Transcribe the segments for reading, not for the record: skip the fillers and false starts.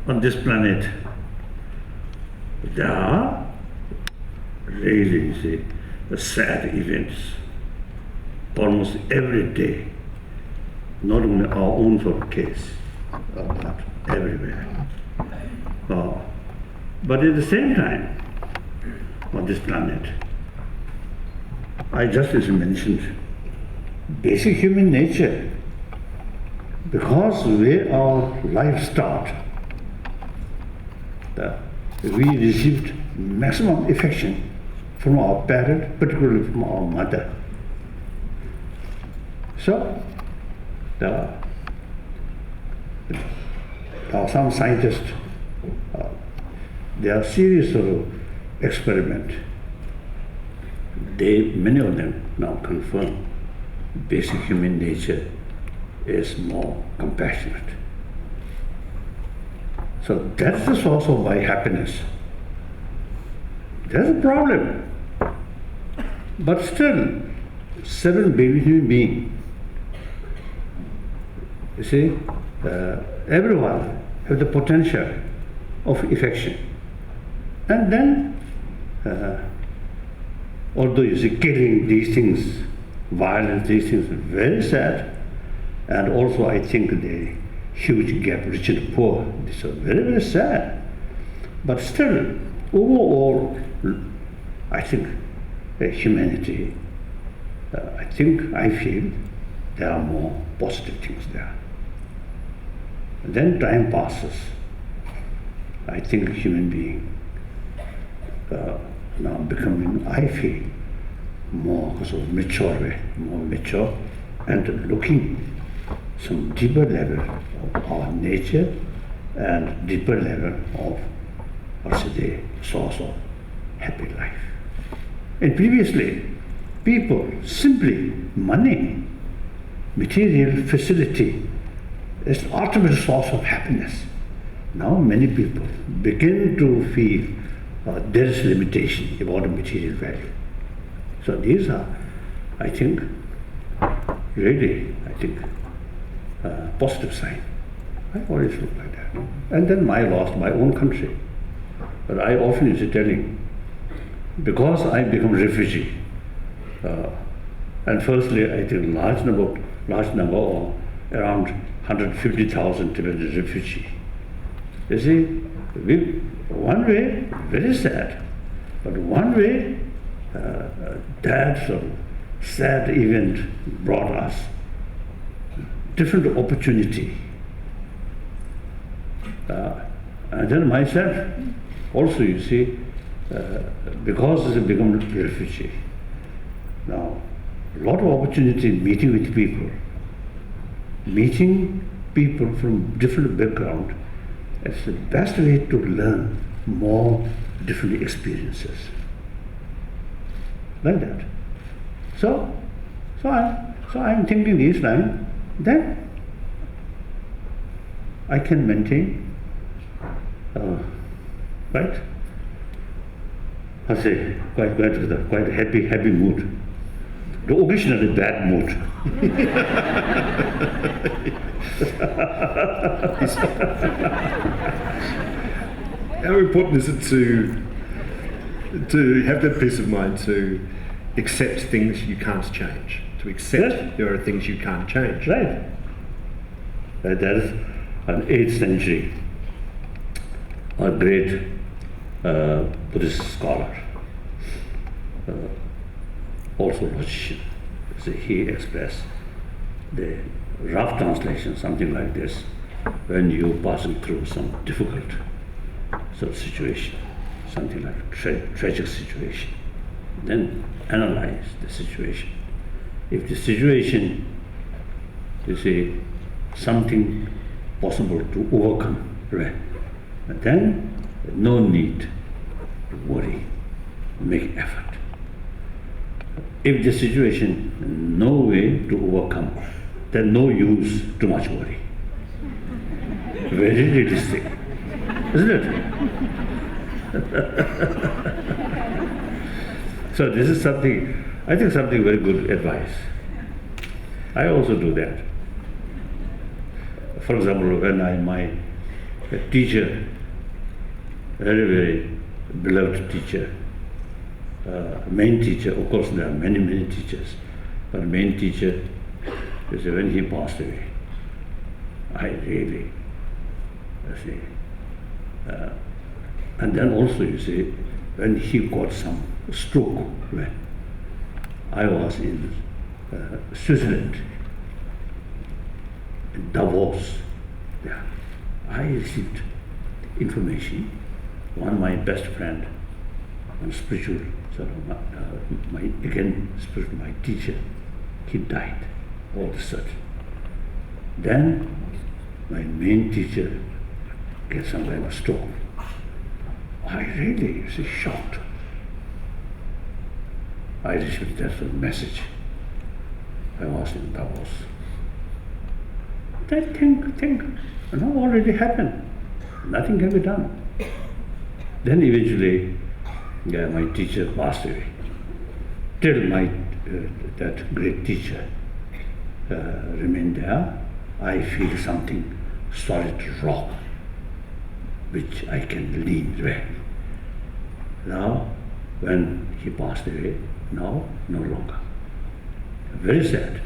on this planet, there are really, you see, the sad events almost every day, not only our own sort of case, but everywhere. But at the same time, on this planet, I just as mentioned, basic human nature, because where our life start, we received maximum affection from our parent, particularly from our mother. So, there are some scientists, there are series of experiments. Many of them now confirm basic human nature is more compassionate. So that's the source of my happiness. There's a problem. But still, 7 billion human beings, you see, everyone has the potential of affection. And then, although you see, killing these things, violence, these things, very sad. And also I think the huge gap, rich and poor, this is very, very sad. But still, overall, I think humanity, I feel there are more positive things there. And then time passes. I think human being now becoming, I feel, more sort of mature, more mature, and looking some deeper level of our nature and deeper level of, what's the source of happy life. And previously, people simply money, material facility is the ultimate source of happiness. Now many people begin to feel there is limitation about the material value. So these are, I think, really, positive sign. I always look like that. And then I lost my own country. But I often used to telling, because I become refugee, and firstly I think large number or around 150,000 Tibetan refugee. You see, one way, very sad, but one way, that sort of sad event brought us different opportunity. And then myself, also you see, because I become a refugee, now a lot of opportunity meeting with people. Meeting people from different background is the best way to learn more different experiences. Like that. So I'm thinking this line, then I can maintain, right? I say quite a happy mood. The occasionally bad mood. How important is it to have that peace of mind to accept things you can't change? To accept there are things you can't change. Right. That is an 8th century, a great Buddhist scholar, also logician. So he expressed the rough translation, something like this: when you're passing through some difficult sort of situation, something like tragic situation, then analyze the situation. If the situation, you see, something possible to overcome, right, then no need to worry, make effort. If the situation no way to overcome, then no use too much worry. Very realistic, isn't it? So this is something, I think something very good advice. I also do that. For example, when my a teacher, very, very beloved teacher, main teacher. Of course, there are many, many teachers, but main teacher is when he passed away. I really, see. And then also, you see, when he got some stroke, when I was in Switzerland, in Davos, yeah, I received information. One of my best friend, one spiritual, sort of, my teacher, he died all of a sudden. Then my main teacher get some kind of stroke. I really was shocked. I received that message. I was in Davos. I think, already happened. Nothing can be done. Then eventually, my teacher passed away. Till that great teacher remained there, I feel something solid rock which I can lean back. Now, when he passed away, now no longer. Very sad.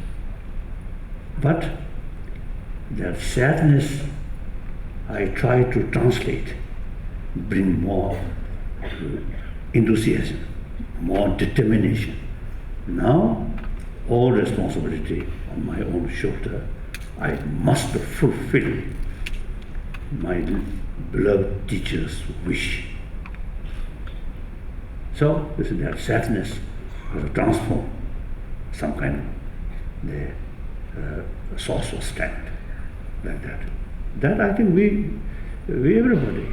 But that sadness I try to translate, bring more enthusiasm, more determination. Now, all responsibility on my own shoulder. I must fulfill my beloved teacher's wish. So, this is that sadness will transform some kind of the source of strength, like that. That I think we everybody,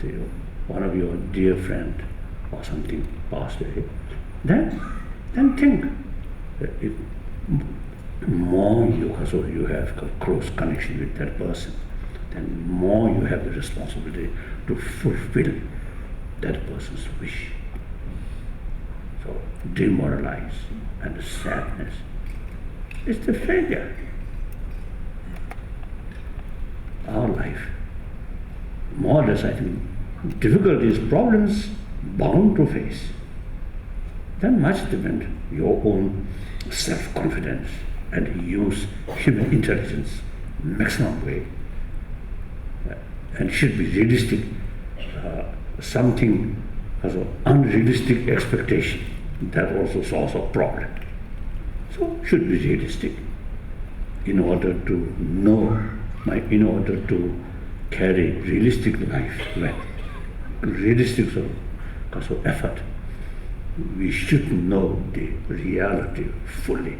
say, one of your dear friend or something passed away, then think if more you have a close connection with that person, then more you have the responsibility to fulfill that person's wish. So demoralize and sadness is the failure. Our life, more or less, I think, difficulties, problems bound to face. Then much depend your own self-confidence and use human intelligence maximum way, and should be realistic. Something as an unrealistic expectation, that also solves a problem. So should be realistic in order to in order to carry realistic life, well, realistic because of effort. We should know the reality fully.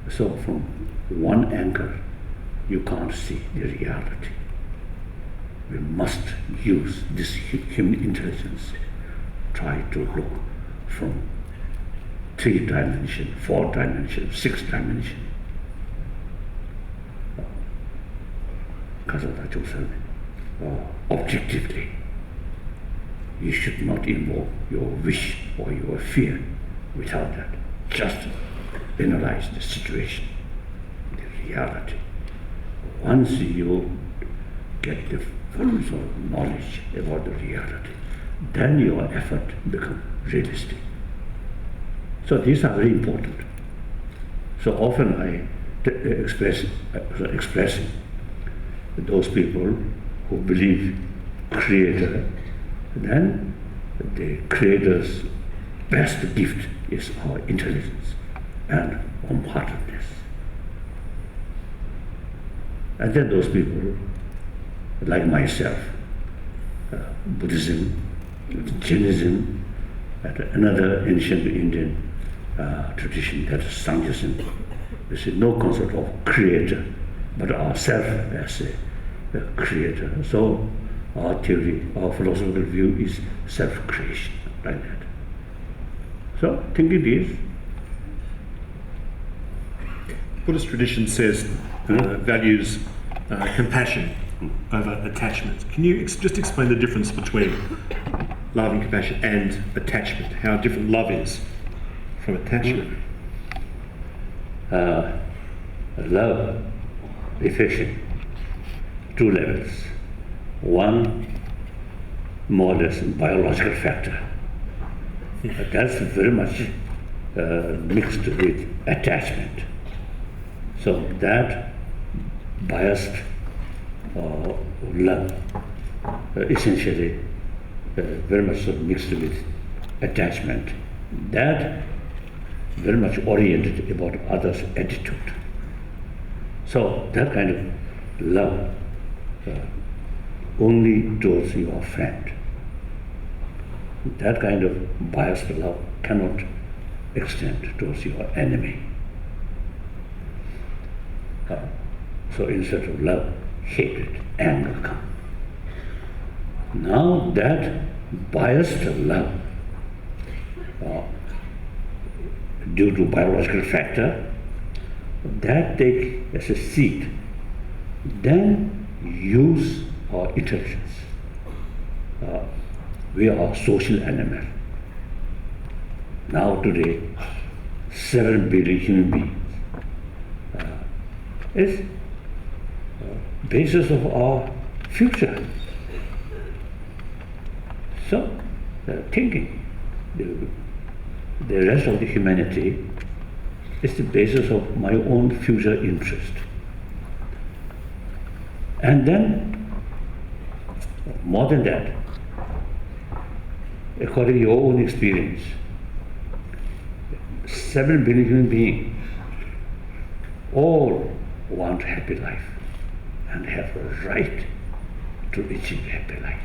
So from one angle, you can't see the reality. We must use this human intelligence, try to look from 3 dimension, 4 dimension, 6 dimension. Objectively, you should not involve your wish or your fear without that. Just analyze the situation, the reality. Once you get the full knowledge about the reality, then your effort becomes realistic. So these are very important. So often I expressing those people who believe Creator, then the Creator's best gift is our intelligence and warm-heartedness. And then those people, like myself, Buddhism, Jainism, and another ancient Indian tradition, that is Sankhya. There is no concept of creator, but ourself as a creator. So our theory, our philosophical view is self-creation, like that. So thinking this. Buddhist tradition says values compassion over attachment. Can you just explain the difference between love and compassion and attachment? How different love is from attachment? Love, affection, 2 levels. one more or less biological factor. That's very much mixed with attachment. So that biased love, essentially very much so mixed with attachment, that very much oriented about others' attitude. So that kind of love only towards your friend. That kind of biased love cannot extend towards your enemy. So instead of love, hatred, anger come. Now that biased love, due to biological factor, that take as a seed, then use our intelligence. We are a social animal. Now today, 7 billion human beings is basis of our future. So, thinking, the rest of the humanity is the basis of my own future interest. And then, more than that, according to your own experience, 7 billion human beings all want happy life and have a right to achieve happy life.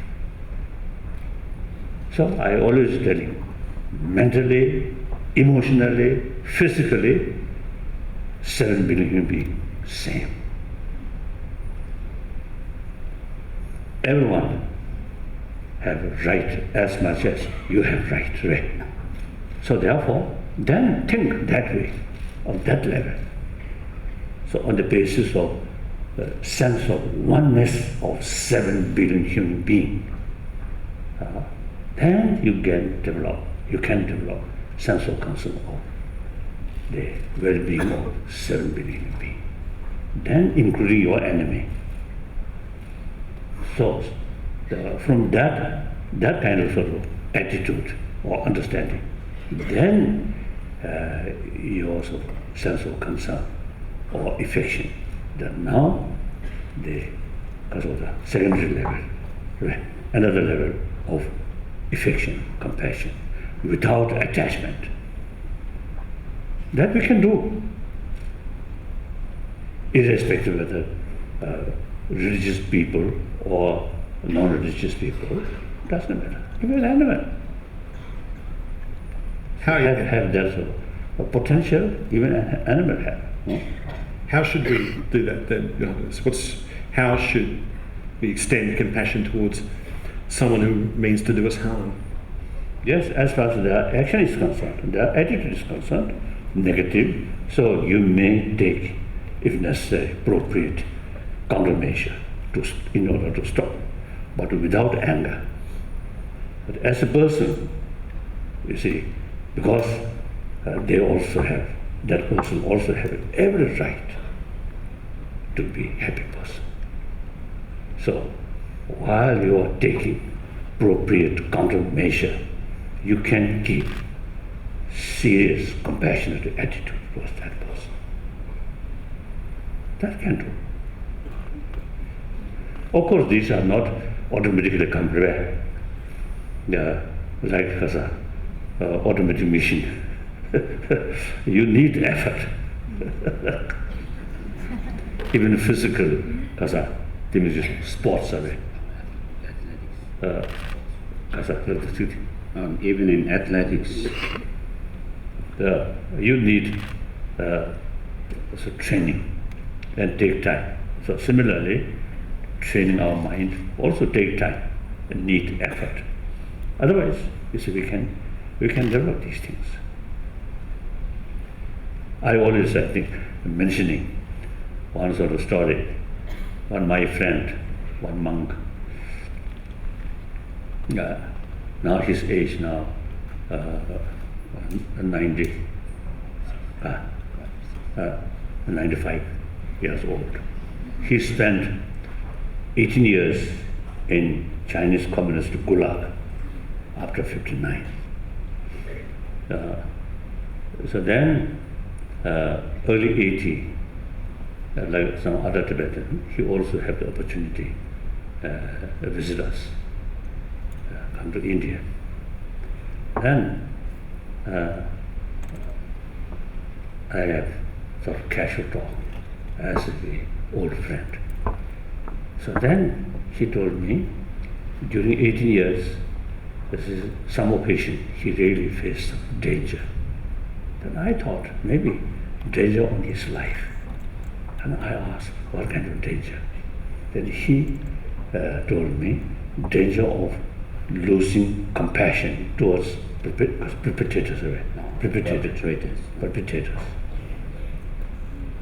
So I always tell you, mentally, emotionally, physically, 7 billion human beings, same. Everyone have a right as much as you have right. So therefore, then think that way, on that level. So on the basis of the sense of oneness of 7 billion human beings, then you can develop sense of concern of the well-being of 7 billion human beings. Then including your enemy. So from that kind of sort of attitude or understanding, then your sort of sense of concern or affection, that now because of the secondary level, right? Another level of affection, compassion, without attachment. That we can do, irrespective of whether religious people or non-religious people, doesn't matter. Even animal have that sort of potential, even animal have. No? How should we do that then? How should we extend compassion towards someone who means to do us harm? Yes, as far as their action is concerned, their attitude is concerned, negative, so you may take, if necessary, appropriate countermeasure in order to stop, but without anger. But as a person, you see, because that person also have every right to be a happy person. So while you are taking appropriate countermeasure, you can keep serious, compassionate attitude towards that person. That can do. Of course, these are not automatically come back. Like as a automatic machine. You need effort. Even physical, because sports are even in athletics, you need training and take time. So similarly, training our mind also take time and need effort. Otherwise, you see, we can develop these things. I always, I think, mentioning one sort of story. One my friend, one monk. Now his age 95 years old. He spent 18 years in Chinese communist gulag after 59. So then, early 80, like some other Tibetan, he also had the opportunity to visit us, come to India. Then I have sort of casual talk as an old friend. So then he told me, during 18 years, this is some occasion he really faced danger. Then I thought maybe danger on his life. And I asked, what kind of danger? Then he told me, danger of losing compassion towards perpetrators.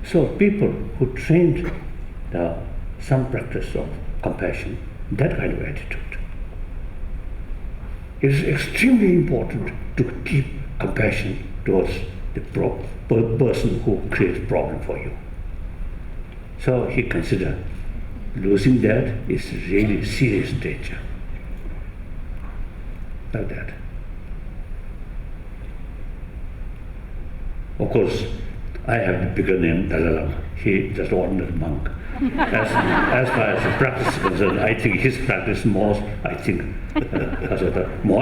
So people who trained some practice of compassion, that kind of attitude. It is extremely important to keep compassion towards the person who creates problem for you. So he considered losing that is really serious danger. Like that. Of course, I have the bigger name, Dalai Lama. He just ordinary monk. As far as the practice is concerned, I think his practice more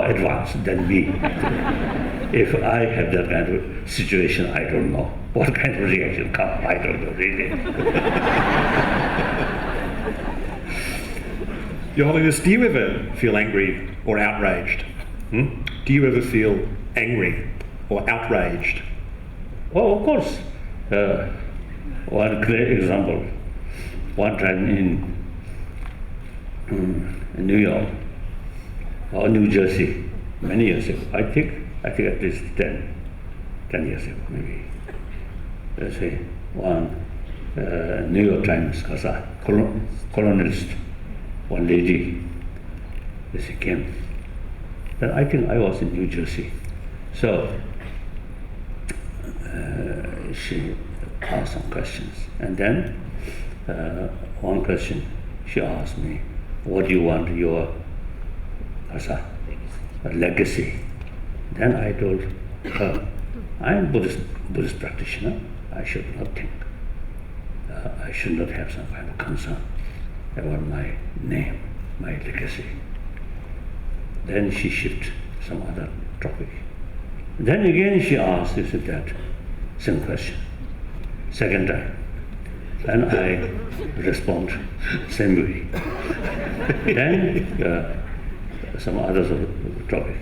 advanced than me. If I have that kind of situation, I don't know what kind of reaction comes. I don't know really. Your Holiness, do you ever feel angry or outraged? Do you ever feel angry or outraged? Well, of course. One clear example. One time in New York or New Jersey, many years ago, I think at least 10 years ago, maybe. Let's say one New York Times columnist, one lady, she came. Then I think I was in New Jersey. So she asked some questions. And then one question she asked me, what do you want your legacy? Then I told her, I am Buddhist practitioner. I should not think. I should not have some kind of concern about my name, my legacy. Then she shifted some other topic. Then again she asked this and that, same question. Second time. And I respond same way. Then some other topic.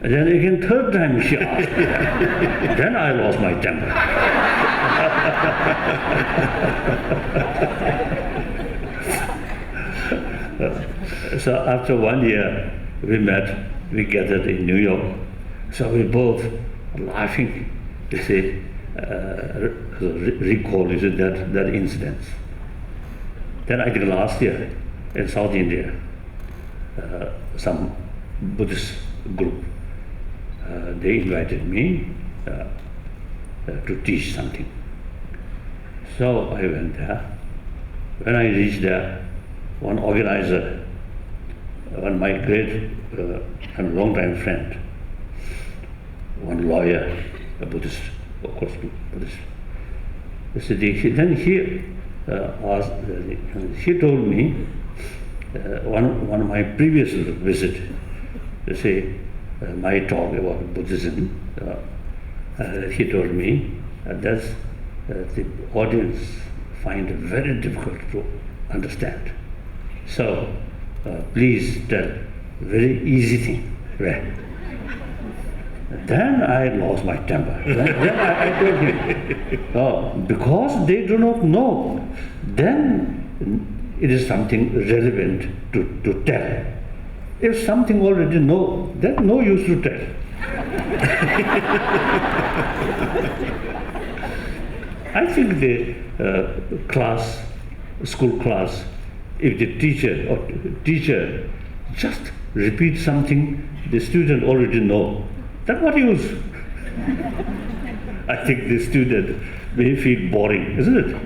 And then again third time she asked. Then I lost my temper. So after 1 year we met, we gathered in New York. So we both laughing, you see, recall that incident. Then I think last year in South India, some Buddhist group, they invited me to teach something. So I went there. When I reached there, one organizer, one my great and long-time friend, one lawyer, a Buddhist, of course, Buddhist. Then he asked, he told me one of my previous visit, to say my talk about Buddhism. He told me that the audience find it very difficult to understand. So please tell very easy thing. Right? Then I lost my temper. Then I told him, because they do not know, then it is something relevant to tell. If something already know, then no use to tell. I think the school class, if the teacher just repeat something the student already know, then what use? I think the student may feel boring, isn't it?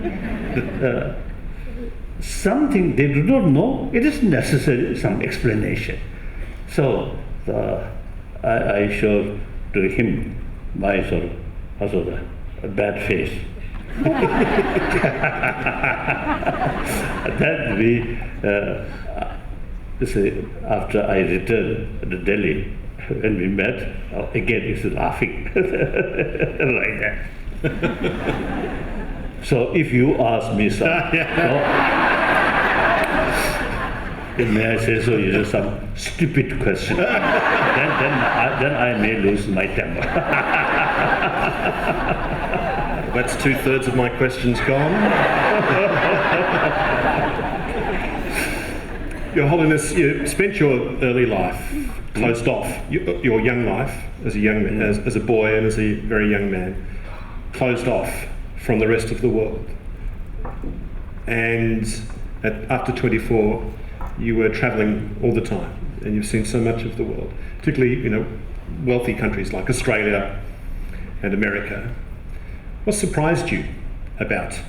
something they do not know, it is necessary some explanation. So I showed to him my sort of also the bad face. Then we say after I returned to Delhi, when we met, again he's laughing like that. So if you ask me some, may I say so, is some stupid question, then I may lose my temper. That's 2/3 of my questions gone. Your Holiness, you spent your early life closed off, your young life as a young man, as a boy and as a very young man, closed off from the rest of the world. And after 24, you were travelling all the time, and you've seen so much of the world, particularly, wealthy countries like Australia and America. What surprised you about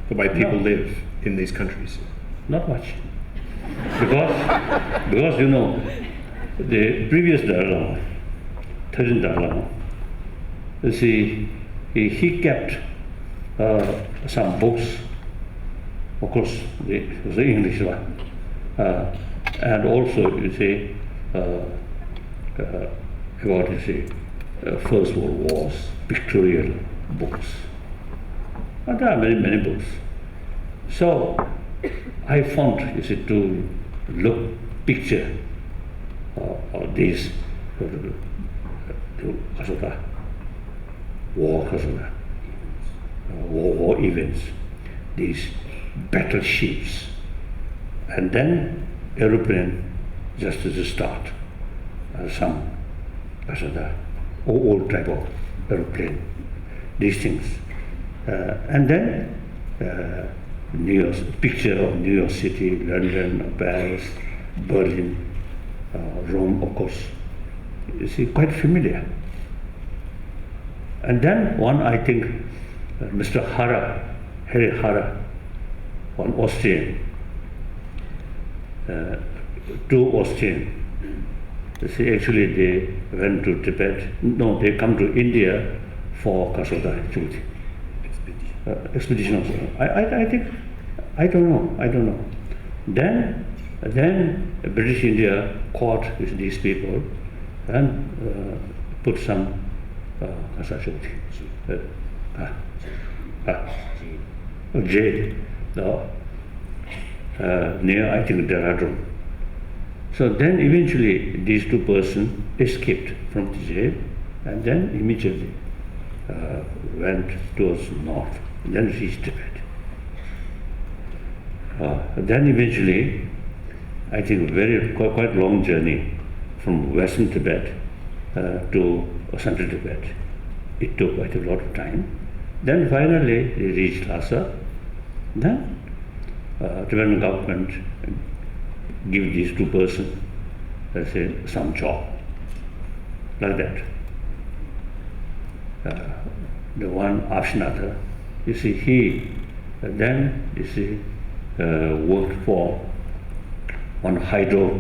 the way people live in these countries? Not much. Because the previous Dalai Lama, 13th Dalai Lama, you see, he kept some books, of course, the English one, and also, you see, about, First World Wars, pictorial books. And there are many, many books. So I found, to look picture these war events, these battleships, and then aeroplane just to start, some old type of aeroplane, these things, and then picture of New York City, London, Paris, Berlin, Rome, of course. You see, quite familiar. And then one, I think, Mr. Harry Hara, one Austrian, two Austrian. You see, actually they went to Tibet. No, they come to India for Kasota actually. Expedition also. I think, I don't know. Then British India caught these people and put some jail near, I think, Dehradun. So then eventually these two persons escaped from the jail and then immediately went towards north, then reached Tibet. Then eventually, I think quite long journey from western Tibet to central Tibet. It took quite a lot of time. Then finally they reached Lhasa. Then Tibetan government give these two persons, let's say, some job, like that. The one Ashnatha, you see, he then, worked for one hydro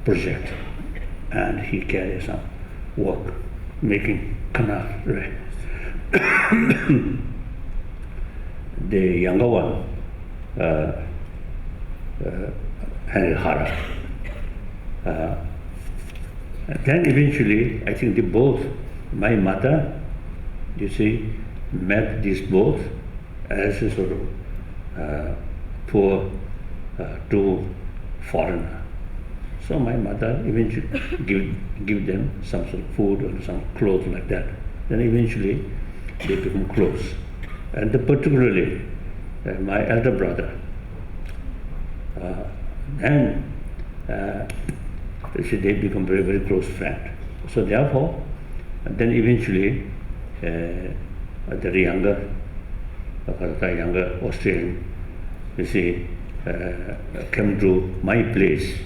project, and he carried some work making canal, right? The younger one, Henry Hara. Then eventually, I think my mother, met these both as a sort of poor two foreigner. So my mother eventually give them some sort of food or some clothes like that. Then eventually they become close. And particularly my elder brother, they become very, very close friend. So therefore, then eventually the younger Australian, came to my place,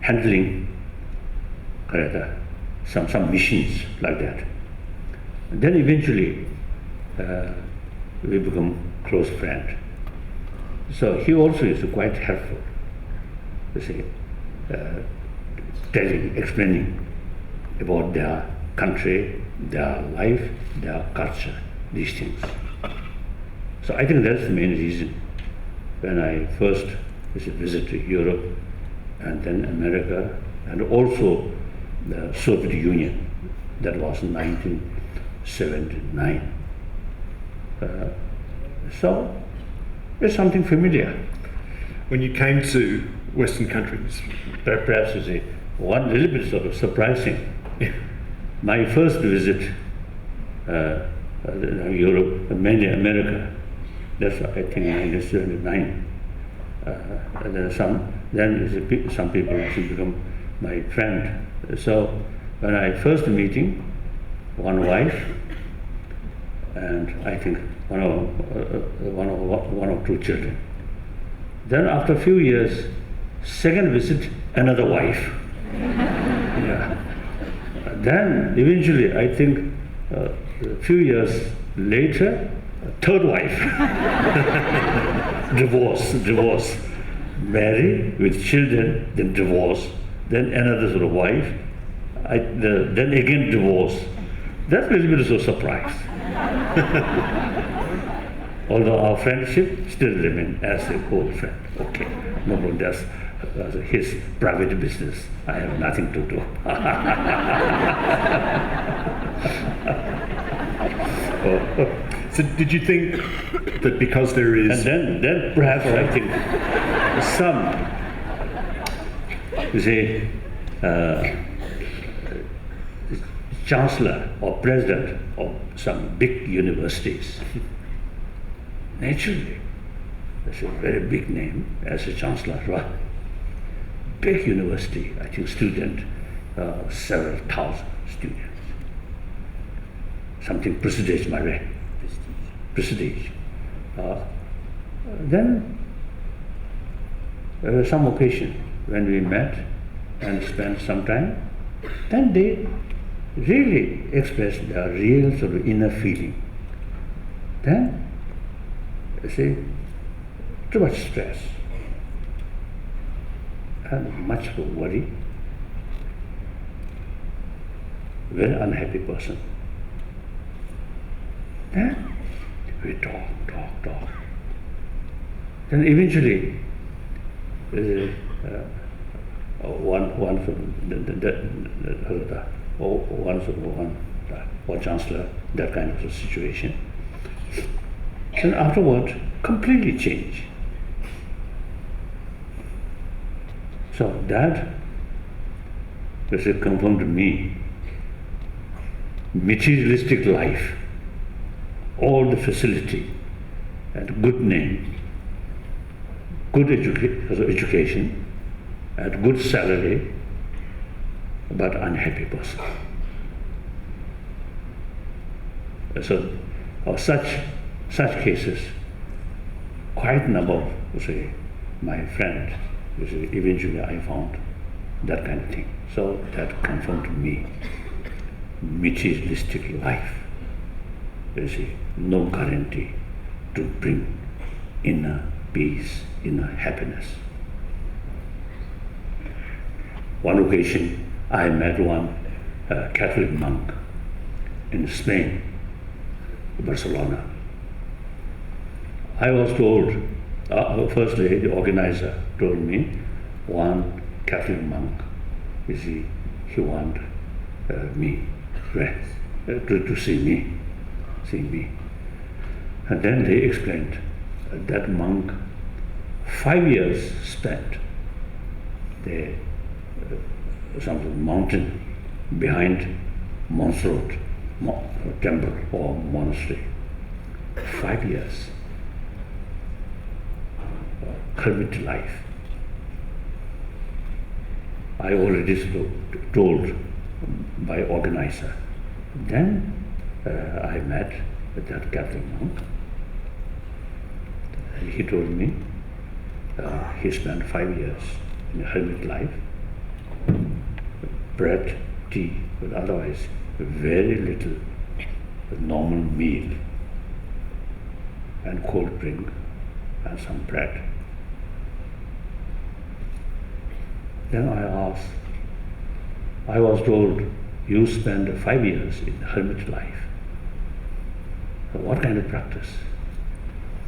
handling some missions like that. And then eventually we become close friend. So he also is quite helpful, you see, telling, explaining about their country, their life, their culture, these things. So I think that's the main reason when I first visited Europe and then America and also the Soviet Union. That was in 1979. So it's something familiar. When you came to Western countries, Perhaps you see, one little bit sort of surprising. My first visit Europe, mainly America, that's I think 1979. And then some people actually become my friend. So when I first meeting, one wife, and I think one or two children. Then after a few years, second visit, another wife. Yeah. Then eventually, I think a few years later, a third wife. divorce. Marry with children, then divorce, then another sort of wife, then again divorce. That's a little bit of a surprise. Although our friendship still remains as an old friend. Okay, no problem. That's his private business. I have nothing to do. So did you think that because there is... And then perhaps I think some, you see, chancellor or president of some big universities, naturally, that's a very big name as a chancellor, right? Big university, I think several thousand students. Something prestige, my way. Prestige. Then there was some occasion when we met and spent some time, then they really expressed their real sort of inner feeling. Then, you see, too much stress and much worry, very unhappy person. Then we talk. Then eventually, one chancellor, that kind of a situation. Then afterward, completely change. So that confirmed to me, materialistic life, all the facility and good name, good education, and good salary, but unhappy person. So, of such cases, quite a number of, my friends, eventually I found that kind of thing. So that confirmed to me, materialistic life, no guarantee to bring inner peace, inner happiness. One occasion, I met one Catholic monk in Spain, Barcelona. I was told, firstly, the organizer told me, one Catholic monk, he wanted me to see me. And then they explained that monk, 5 years spent there, some mountain behind Montserrat temple or monastery. 5 years, hermit life. I already told by organizer. Then I met that Catholic monk. He told me he spent 5 years in a hermit life, bread, tea, but otherwise very little normal meal and cold drink and some bread. Then I asked, I was told, you spend 5 years in hermit life. So what kind of practice?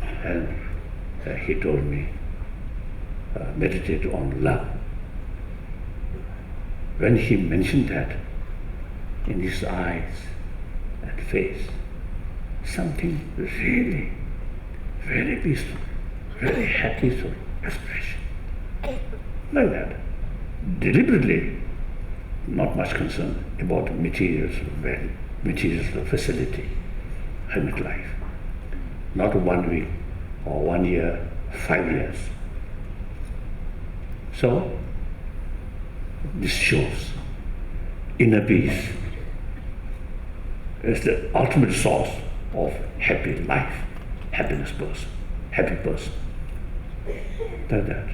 And he told me, meditate on love. When he mentioned that, in his eyes and face, something really very peaceful, very happy sort of expression. Like that. Deliberately, not much concern about materials of value, materials of facility, hermit life. Not 1 week or 1 year, 5 years. So, this shows inner peace is the ultimate source of happy life, happy person. Like that.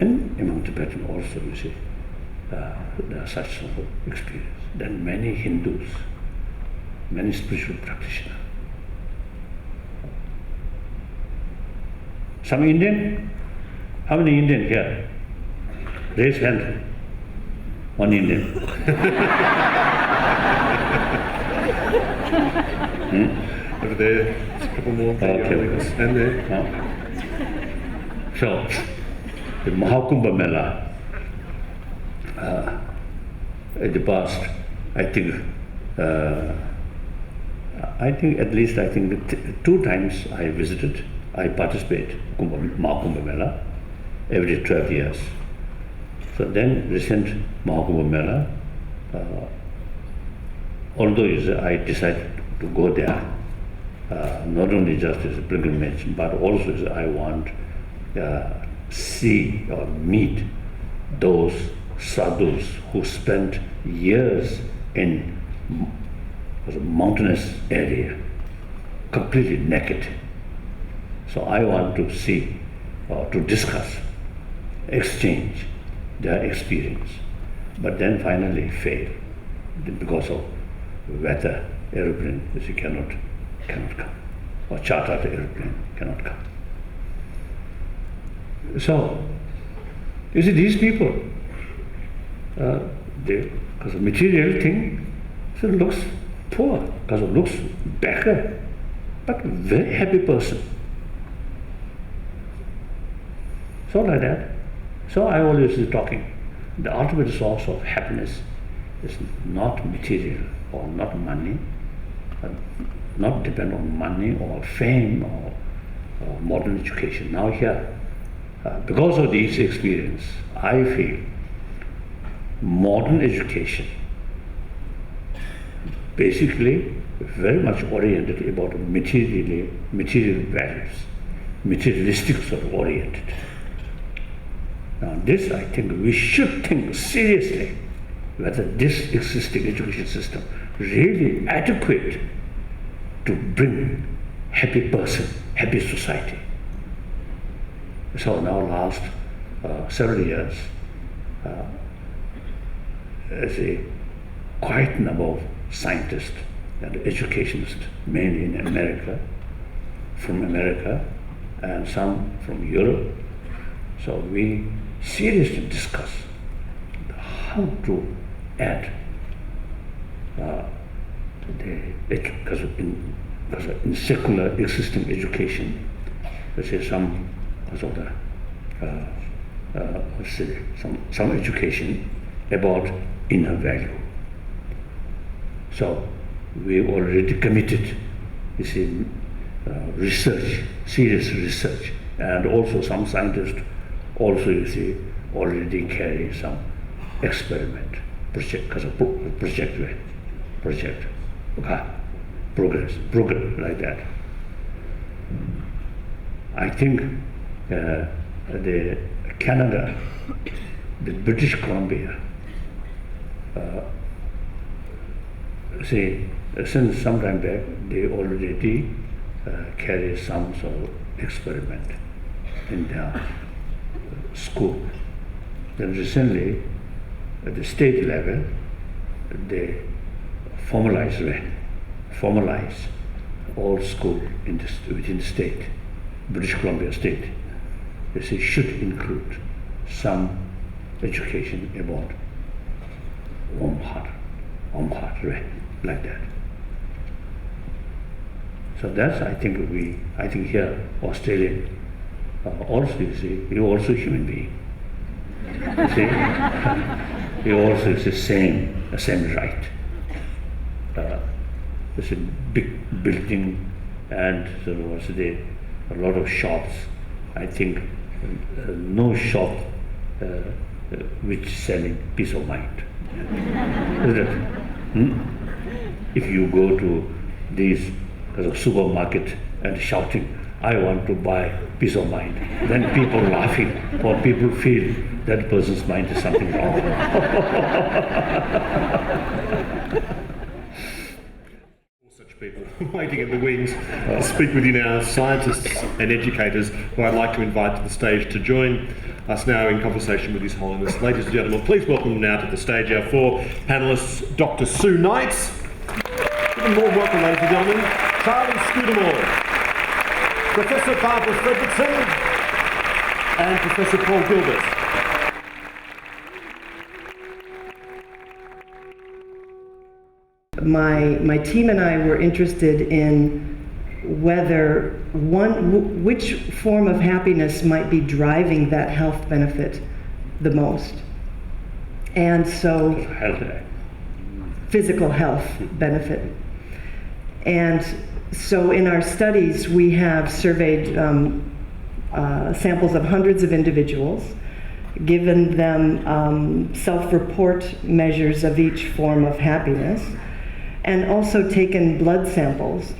And among Tibetan also, you see, there are such sort of experience. Then many Hindus, many spiritual practitioners. Some Indian? How many Indian here? Raise hand. One Indian. Over there, there's a couple more. Okay. Stand there. So, the Mahakumbha Mela, in the past, I think at least 2 times I visited, I participate Mahakumbha Mela every 12 years. So then recent Mahakumbha Mela, although I decided to go there, not only just as a pilgrimage, but also as I want see or meet those sadhus who spent years in a mountainous area, completely naked. So I want to see or to discuss, exchange their experience. But then finally fail because of weather, aeroplane cannot come, or chartered aeroplane cannot come. So, you see, these people, because of material thing, so looks poor, because of looks beggar, but very happy person. So like that. So I always is talking, the ultimate source of happiness is not material or not money, not depend on money or fame or modern education. Now here, because of this experience, I feel modern education basically very much oriented about material values, materialistic sort of oriented. Now this, I think, we should think seriously whether this existing education system really adequate to bring happy person, happy society. So now last several years, quite a number of scientists and educationists, mainly in America, and some from Europe. So we seriously discuss how to add because in secular existing education, let's say some sort of some education about inner value. So we already committed, you see, research, serious research, and also some scientists also, you see, already carry some experiment project, because of progress like that. I think the Canada, the British Columbia, since some time back, they already carry some sort of experiment in their school. Then recently, at the state level, they formalize all school within the state, British Columbia State, they say should include some education about warm heart, right? Like that. So that's, I think here, Australia, also, you see, you're also a human being. You see, you also is the same right. There's a big building and so also there a lot of shops. I think no shop which selling peace of mind. Isn't it? If you go to these supermarket and shouting, I want to buy peace of mind, then people laughing or people feel that person's mind is something wrong. Such people waiting in the wings to speak with you now, scientists and educators who I'd like to invite to the stage to join us now in conversation with His Holiness. Ladies and gentlemen, please welcome now to the stage our four panellists, Dr. Sue Knights. Even more welcome, ladies and gentlemen, Charlie Scudamore, Professor Barbara Fredrickson, and Professor Paul Gilbert. My team and I were interested in whether which form of happiness might be driving that health benefit the most. And so, physical health benefit. And so in our studies, we have surveyed samples of hundreds of individuals, given them self-report measures of each form of happiness, and also taken blood samples,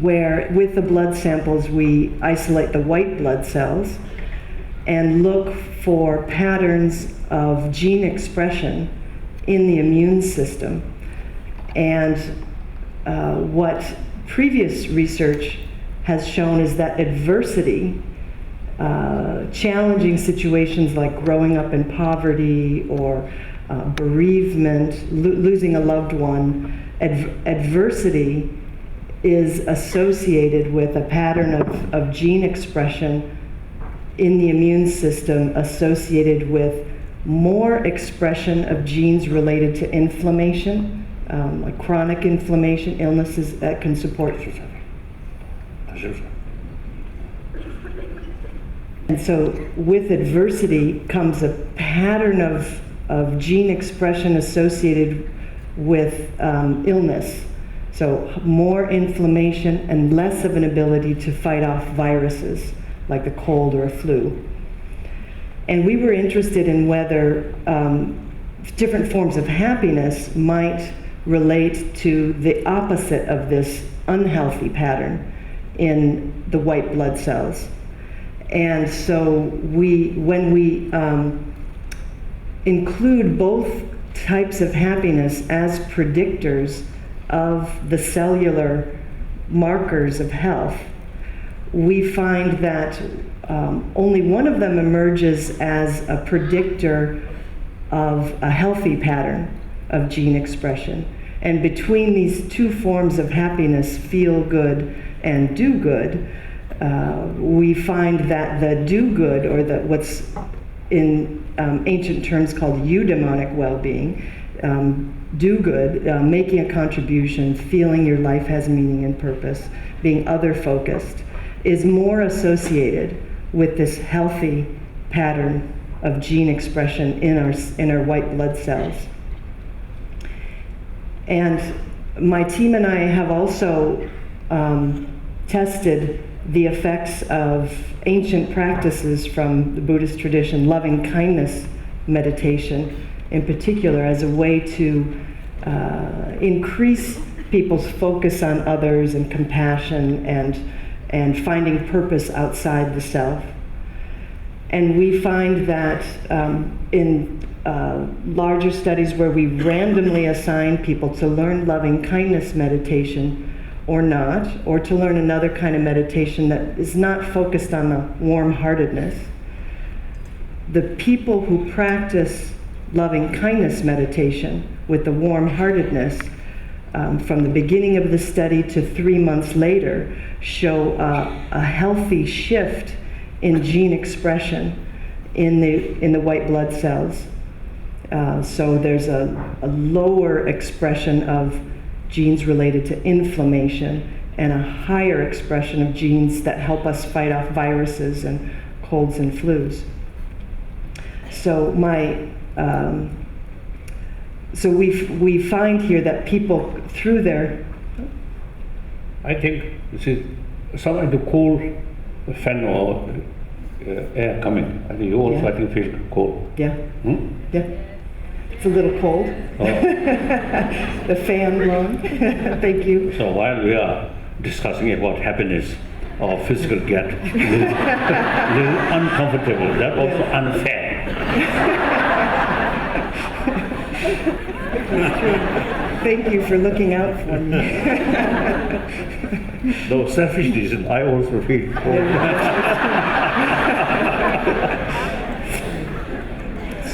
where with the blood samples we isolate the white blood cells and look for patterns of gene expression in the immune system. And what previous research has shown is that adversity, challenging situations like growing up in poverty or bereavement, losing a loved one, adversity is associated with a pattern of gene expression in the immune system associated with more expression of genes related to inflammation, like chronic inflammation, illnesses that can support. And so with adversity comes a pattern of gene expression associated with illness. So more inflammation and less of an ability to fight off viruses like the cold or a flu. And we were interested in whether different forms of happiness might relate to the opposite of this unhealthy pattern in the white blood cells. And so when we include both types of happiness as predictors of the cellular markers of health, we find that only one of them emerges as a predictor of a healthy pattern of gene expression. And between these two forms of happiness, feel good and do good, we find that the do good, or what's in ancient terms called eudaimonic well-being, do good, making a contribution, feeling your life has meaning and purpose, being other-focused, is more associated with this healthy pattern of gene expression in our white blood cells. And my team and I have also tested the effects of ancient practices from the Buddhist tradition, loving kindness meditation in particular, as a way to increase people's focus on others and compassion and finding purpose outside the self. And we find that in larger studies where we randomly assign people to learn loving kindness meditation or not, or to learn another kind of meditation that is not focused on the warm-heartedness, the people who practice loving kindness meditation with the warm-heartedness from the beginning of the study to 3 months later, show a healthy shift in gene expression in the white blood cells. So there's a lower expression of genes related to inflammation and a higher expression of genes that help us fight off viruses and colds and flus. So so we find here that people through their I think this is something to cool fan or air coming. I think you also I think feel cold. yeah. It's a little cold. Oh. The fan blowing. Thank you. So while we are discussing about happiness, our physical get little uncomfortable. That's also unfair. Thank you for looking out for me. Though selfish reason, I also feel cold.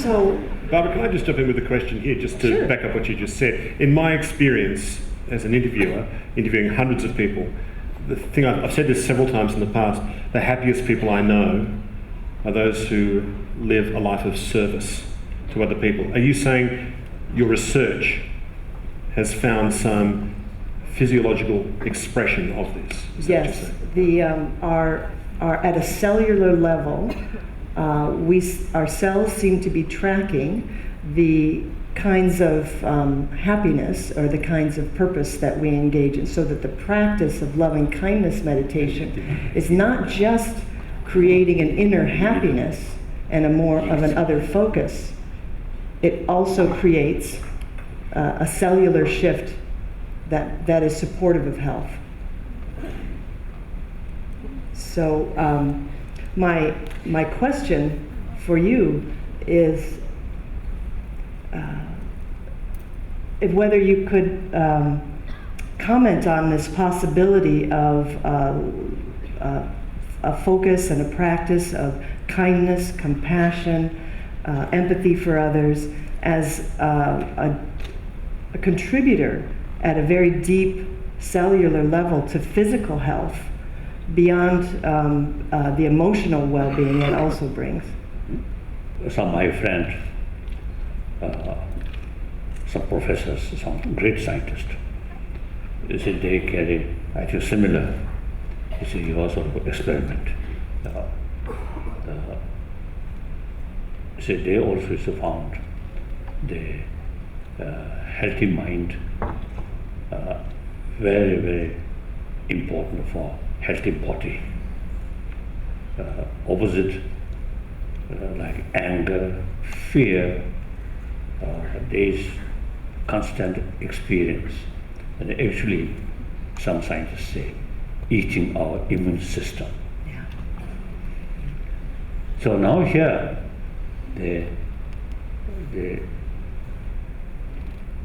So, Barbara, can I just jump in with a question here, just to Sure. back up what you just said? In my experience as an interviewer, interviewing hundreds of people, the thing I've said this several times in the past, the happiest people I know are those who live a life of service to other people. Are you saying your research has found some physiological expression of this? Is that what you're yes, saying? at a cellular level, our cells seem to be tracking the kinds of happiness or the kinds of purpose that we engage in, so that the practice of loving kindness meditation is not just creating an inner happiness and a more of an other focus. It also creates a cellular shift that is supportive of health. So my question for you is if whether you could comment on this possibility of a focus and a practice of kindness, compassion, empathy for others as a contributor at a very deep cellular level to physical health beyond the emotional well-being it also brings. Some of my friends, some professors, some great scientists, they say they carry, I think similar, you see, you also experiment. So they also found the healthy mind very, very important for healthy body. Opposite, like anger, fear, there is constant experience. And actually, some scientists say, eating our immune system. Yeah. So now here,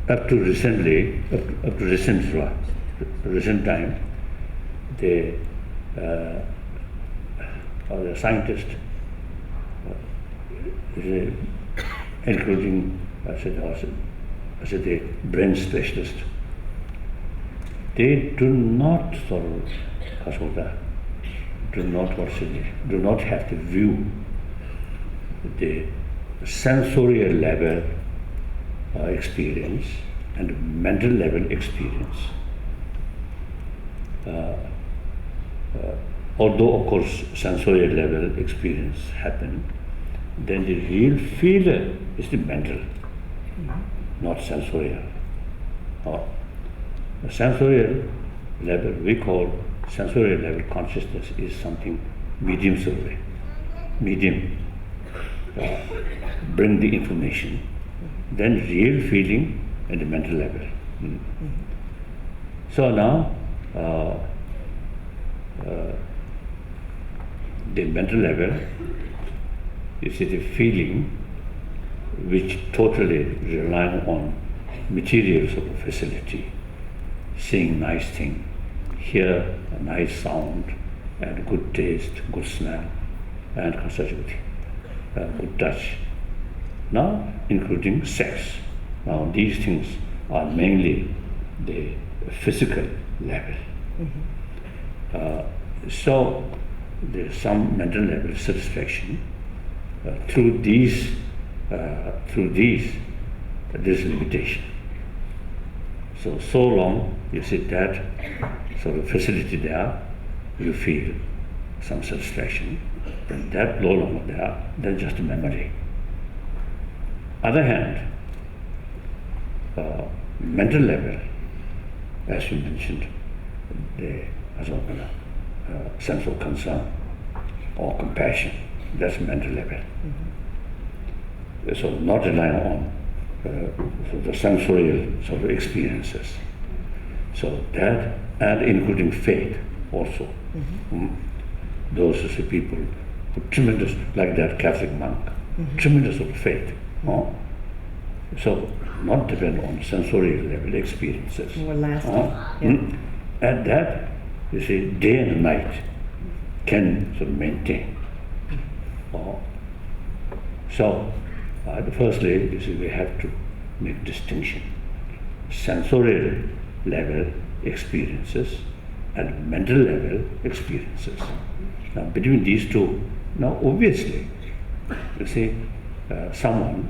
up to recent time, the scientists, including I said the brain specialist, they do not do not have to view the sensorial level experience and mental level experience. Although of course sensorial level experience happen, then the real feeler is the mental, not sensorial. The sensorial level, we call sensorial level consciousness, is something medium survey. Medium bring the information, then real feeling at the mental level. So now the mental level, you see the feeling which totally rely on materials of a facility, seeing nice thing, hear a nice sound, and good taste, good smell, and such a thing, good touch. Now, including sex. Now, these things are mainly the physical level. So there's some mental level of satisfaction through these. There's limitation. So long you see that sort of facility there, you feel some satisfaction. When that no longer there, then just a memory. Other hand, mental level, as you mentioned, the sense of concern or compassion, that's mental level. So not relying on the sensorial sort of experiences. So that, and including faith also. Those are the people who tremendous, like that Catholic monk, tremendous of faith. So not depend on sensorial level experiences. More lasting. And that, you see, day and night can sort of maintain. So, firstly, you see, we have to make distinction. Sensorial level experiences and mental level experiences. Now, between these two, now obviously, you see, someone,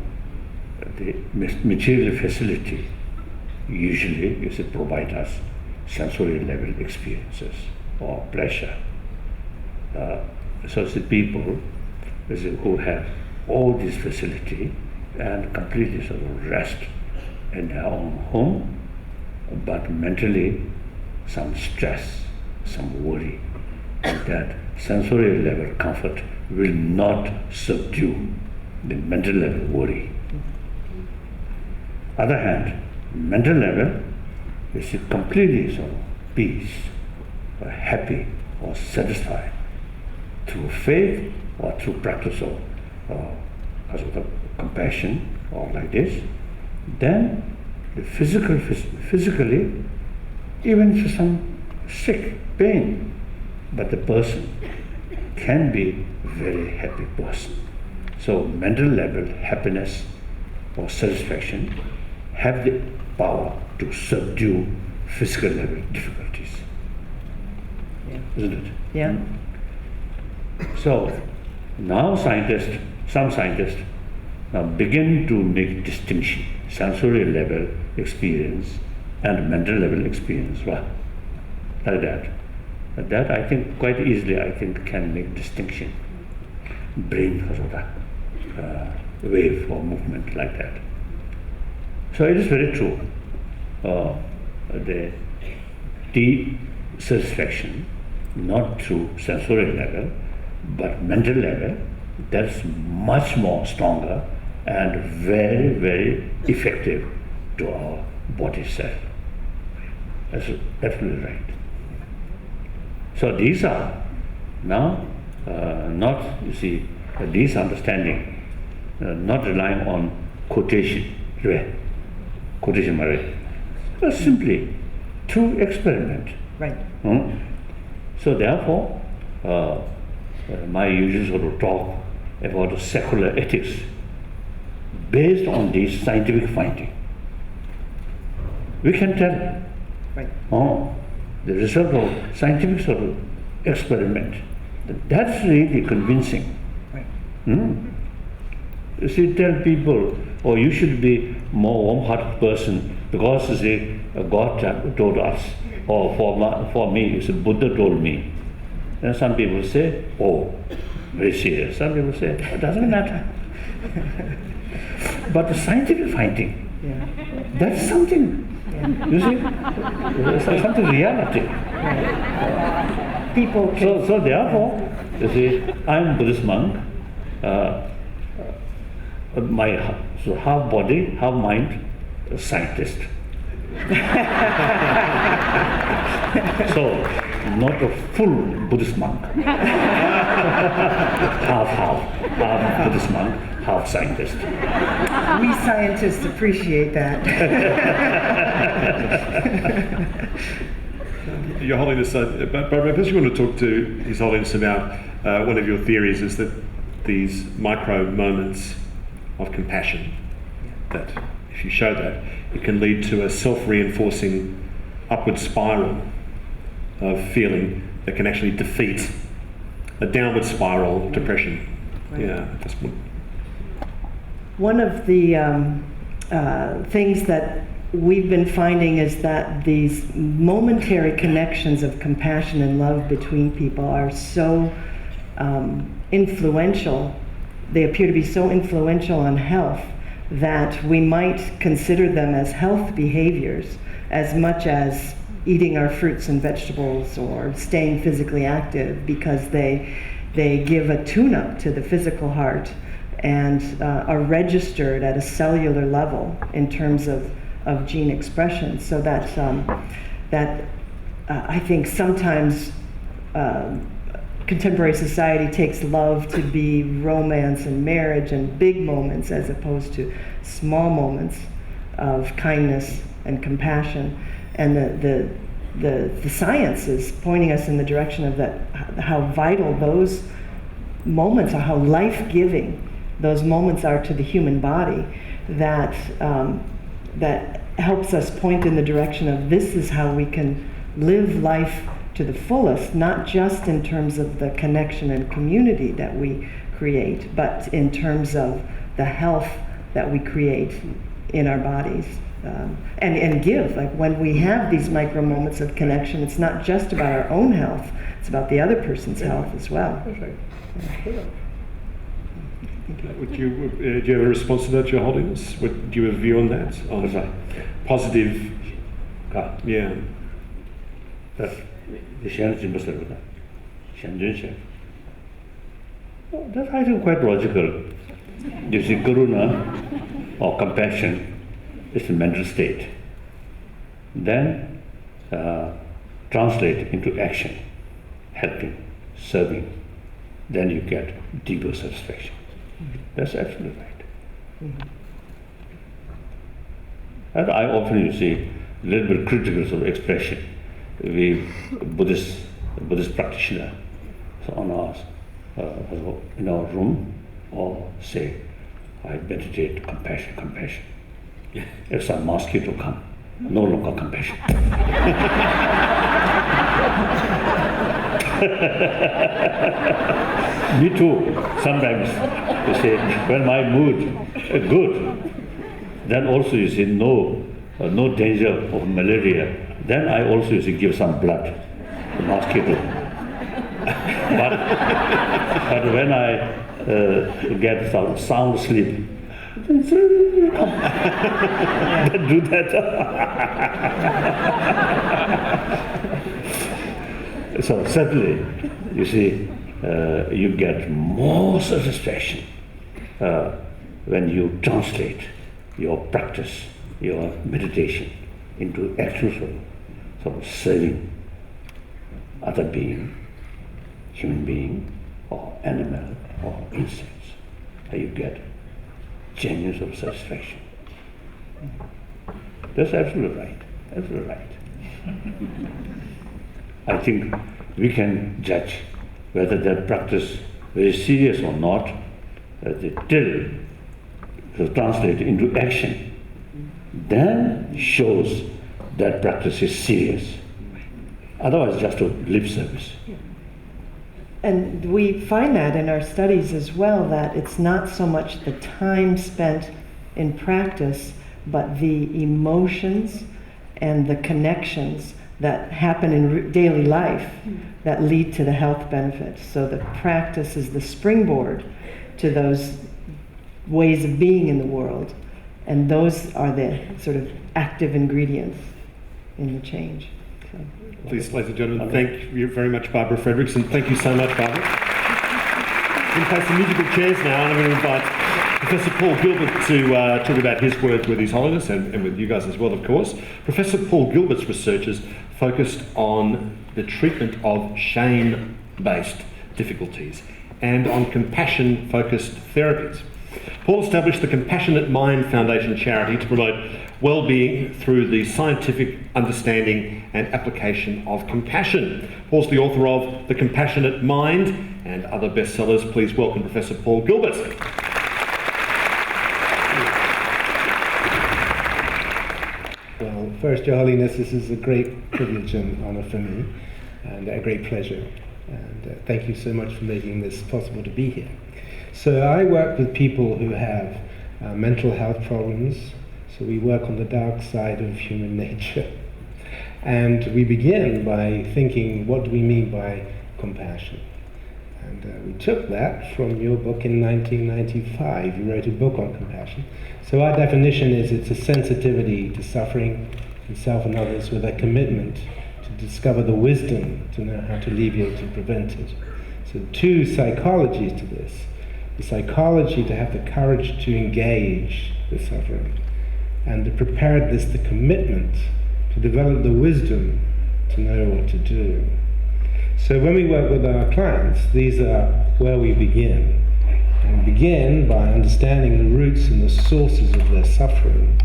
the material facility usually, you see, provide us sensorial level experiences or pleasure. So the people who have all this facility and completely sort of rest in their own home, but mentally some stress, some worry, and that sensorial level comfort will not subdue the mental level worry. Other hand, mental level is completely sort of peace, or happy, or satisfied through faith or through practice of compassion or like this. Then the physically, even for some sick, pain, but the person can be a very happy person. So mental level happiness or satisfaction have the power to subdue physical level difficulties. Isn't it? Yeah. So now some scientists now begin to make distinction, sensorial level experience and mental level experience. Well, like that. But that I think quite easily can make distinction. Brain sort of wave or movement like that. So it is very true. The deep satisfaction, not through sensorial level, but mental level, that's much more stronger and very, very effective to our body self. That's absolutely right. So these are now not, you see, these understanding, not relying on quotation marriage, but simply through experiment. Right. So therefore, my usual sort of talk about secular ethics based on this scientific finding. We can tell the result of scientific sort of experiment. That's really convincing. Right. You see, tell people, oh, you should be more warm-hearted person because you see, God told us, or for me, you see, Buddha told me. And some people say, oh, very serious. Some people say, it doesn't matter. But the scientific finding, that's something. You see, it's something reality. People can, So therefore, you see, I'm Buddhist monk. So half body, half mind, scientist. So not a full Buddhist monk. half Buddhist monk, half scientist. we scientists appreciate that. Your Holiness, but perhaps you want to talk to His Holiness about one of your theories is that these micro moments of compassion, that if you show that, it can lead to a self-reinforcing upward spiral of feeling that can actually defeat a downward spiral of depression. Right. Yeah, that's what. One of the things that we've been finding is that these momentary connections of compassion and love between people are so influential. They appear to be so influential on health that we might consider them as health behaviors as much as eating our fruits and vegetables or staying physically active, because they give a tune-up to the physical heart and are registered at a cellular level in terms of gene expression. So that I think sometimes contemporary society takes love to be romance and marriage and big moments as opposed to small moments of kindness and compassion. And the science is pointing us in the direction of that, how vital those moments are, how life-giving those moments are to the human body, that helps us point in the direction of this is how we can live life to the fullest, not just in terms of the connection and community that we create, but in terms of the health that we create in our bodies. And give, like when we have these micro moments of connection, it's not just about our own health, it's about the other person's health as well. That's right. Do you have a response to that, Your Holiness? Do you have a view on that? On positive, yeah. That's I think quite logical. You see, karuna or compassion is a mental state. Then translate into action, helping, serving. Then you get deeper satisfaction. That's absolutely right. And I often, you see, a little bit critical of expression. We Buddhist practitioner, so on us in our room, or say, I meditate compassion. If some mosquito come, no longer compassion. Me too. Sometimes you say, when my mood is good, then also you see no danger of malaria. Then I also you see give some blood to mosquito. but when I get some sound sleep, then do that. So certainly, you see, you get more satisfaction when you translate your practice, your meditation into actual sort of serving other being, human being, or animal, or insects. You get genuine sort of satisfaction. That's absolutely right. Absolutely right. I think we can judge whether that practice is serious or not till it translates into action. Then shows that practice is serious. Otherwise, just a lip service. And we find that in our studies as well, that it's not so much the time spent in practice, but the emotions and the connections that happen in daily life that lead to the health benefits. So the practice is the springboard to those ways of being in the world, and those are the sort of active ingredients in the change. So. Please, ladies and gentlemen, thank you very much, Barbara Fredrickson. Thank you so much, Barbara. We're going to play some musical chairs now, and I'm going to invite Professor Paul Gilbert to talk about his work with His Holiness and with you guys as well, of course. Professor Paul Gilbert's research is focused on the treatment of shame-based difficulties and on compassion-focused therapies. Paul established the Compassionate Mind Foundation charity to promote well-being through the scientific understanding and application of compassion. Paul's the author of The Compassionate Mind and other bestsellers. Please welcome Professor Paul Gilbert. First, Your Holiness, this is a great privilege and honor for me, and a great pleasure. And thank you so much for making this possible to be here. So I work with people who have mental health problems. So we work on the dark side of human nature. And we begin by thinking, what do we mean by compassion? And we took that from your book in 1995. You wrote a book on compassion. So our definition is it's a sensitivity to suffering in self and others with a commitment to discover the wisdom to know how to alleviate and prevent it. So two psychologies to this. The psychology to have the courage to engage the suffering, and the preparedness, the commitment to develop the wisdom to know what to do. So when we work with our clients, these are where we begin. And we begin by understanding the roots and the sources of their suffering.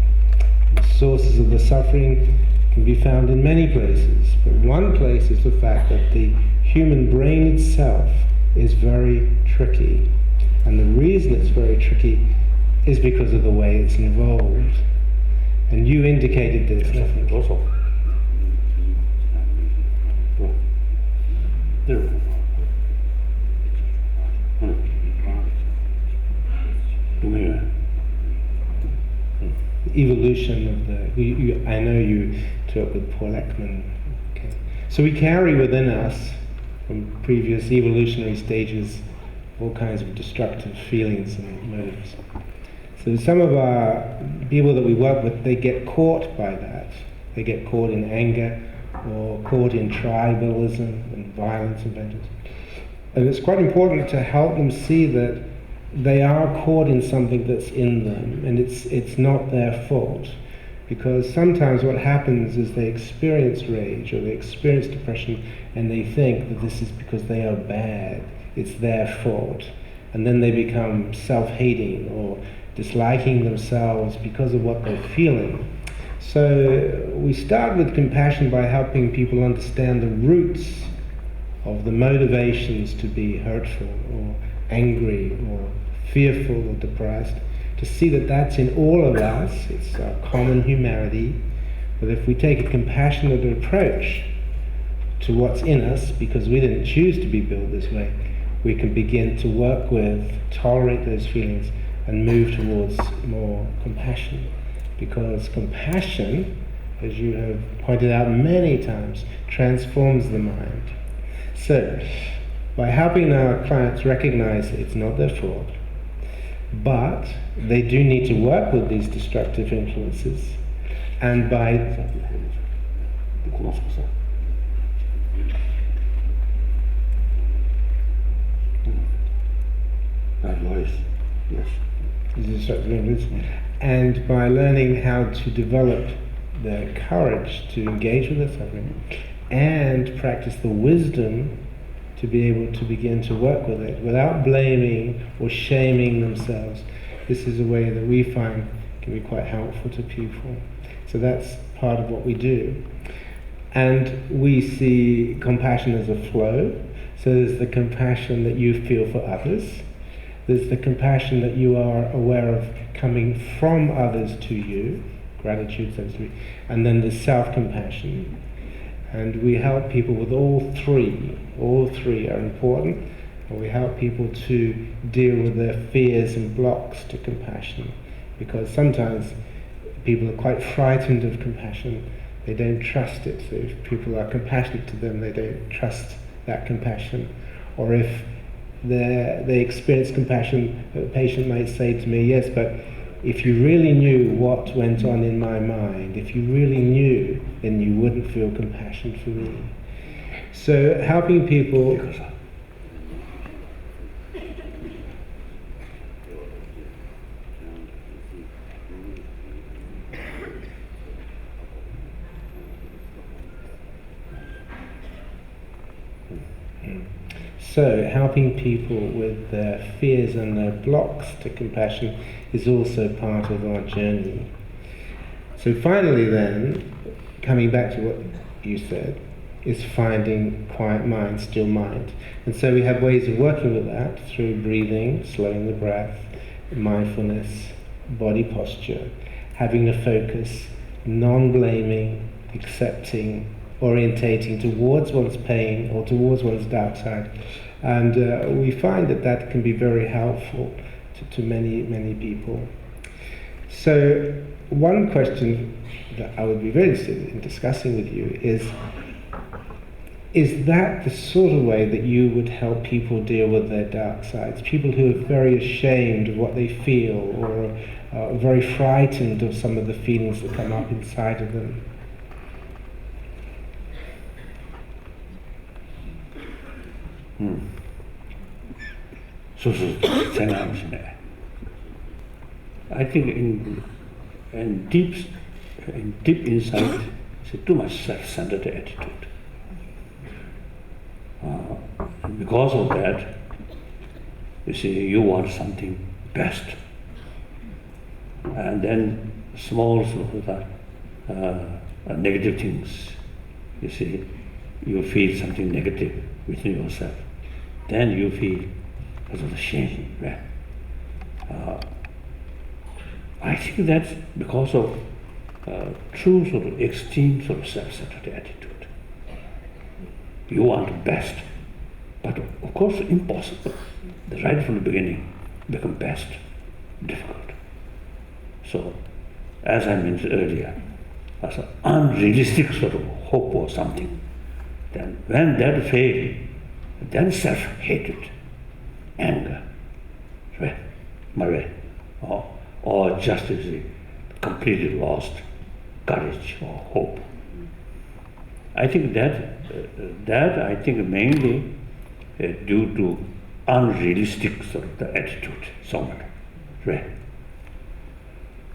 The sources of the suffering can be found in many places, but one place is the fact that the human brain itself is very tricky. And the reason it's very tricky is because of the way it's evolved. And you indicated this, I think. Also. There. Evolution of the, I know you talked with Paul Ekman. Okay. So we carry within us, from previous evolutionary stages, all kinds of destructive feelings and motives. So some of our people that we work with, they get caught by that. They get caught in anger, or caught in tribalism and violence and vengeance. And it's quite important to help them see that they are caught in something that's in them, and it's not their fault. Because sometimes what happens is they experience rage or they experience depression, and they think that this is because they are bad, it's their fault. And then they become self-hating or disliking themselves because of what they're feeling. So we start with compassion by helping people understand the roots of the motivations to be hurtful or angry or fearful or depressed, to see that that's in all of us, it's our common humanity. But if we take a compassionate approach to what's in us, because we didn't choose to be built this way, we can begin to work with, tolerate those feelings, and move towards more compassion. Because compassion, as you have pointed out many times, transforms the mind. So, by helping our clients recognize it's not their fault, but they do need to work with these destructive influences, and by and by learning how to develop the courage to engage with the suffering and practice the wisdom to be able to begin to work with it without blaming or shaming themselves. This is a way that we find can be quite helpful to people. So that's part of what we do. And we see compassion as a flow. So there's the compassion that you feel for others. There's the compassion that you are aware of coming from others to you, gratitude, so to speak. And then there's self-compassion. And we help people with all three. All three are important. And we help people to deal with their fears and blocks to compassion. Because sometimes people are quite frightened of compassion. They don't trust it. So if people are compassionate to them, they don't trust that compassion. Or if they experience compassion, a patient might say to me, yes, but if you really knew what went on in my mind, if you really knew, then you wouldn't feel compassion for me. So helping people So helping people with their fears and their blocks to compassion is also part of our journey. So finally then, coming back to what you said, is finding quiet mind, still mind. And so we have ways of working with that through breathing, slowing the breath, mindfulness, body posture, having a focus, non-blaming, accepting, orientating towards one's pain or towards one's dark side. And we find that that can be very helpful to many, many people. So one question that I would be very interested in discussing with you is that the sort of way that you would help people deal with their dark sides? People who are very ashamed of what they feel or very frightened of some of the feelings that come up inside of them. I think in deep inside, it's too much self-centered attitude. Because of that, you see, you want something best, and then small sort of negative things. You see, you feel something negative within yourself. Then you feel a sort of shame. Right? I think that's because of true sort of extreme sort of self-centered attitude. You want the best, but of course impossible. Right from the beginning, become best, difficult. So, as I mentioned earlier, as an unrealistic sort of hope or something. Then when that fails, then self-hatred, anger, right? Or just as completely lost courage or hope. I think that I think mainly due to unrealistic sort of the attitude, somewhat, right?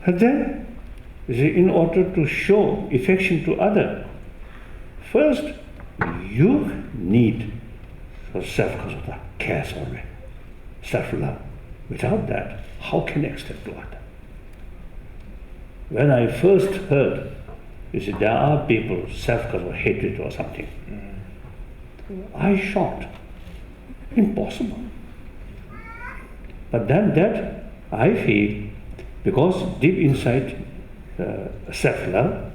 And then, in order to show affection to other, first you need self-care, self-love. Without that, how can you extend to other? When I first heard, you see, there are people self-hatred or something, I shocked. Impossible. But then that I feel, because deep inside self-love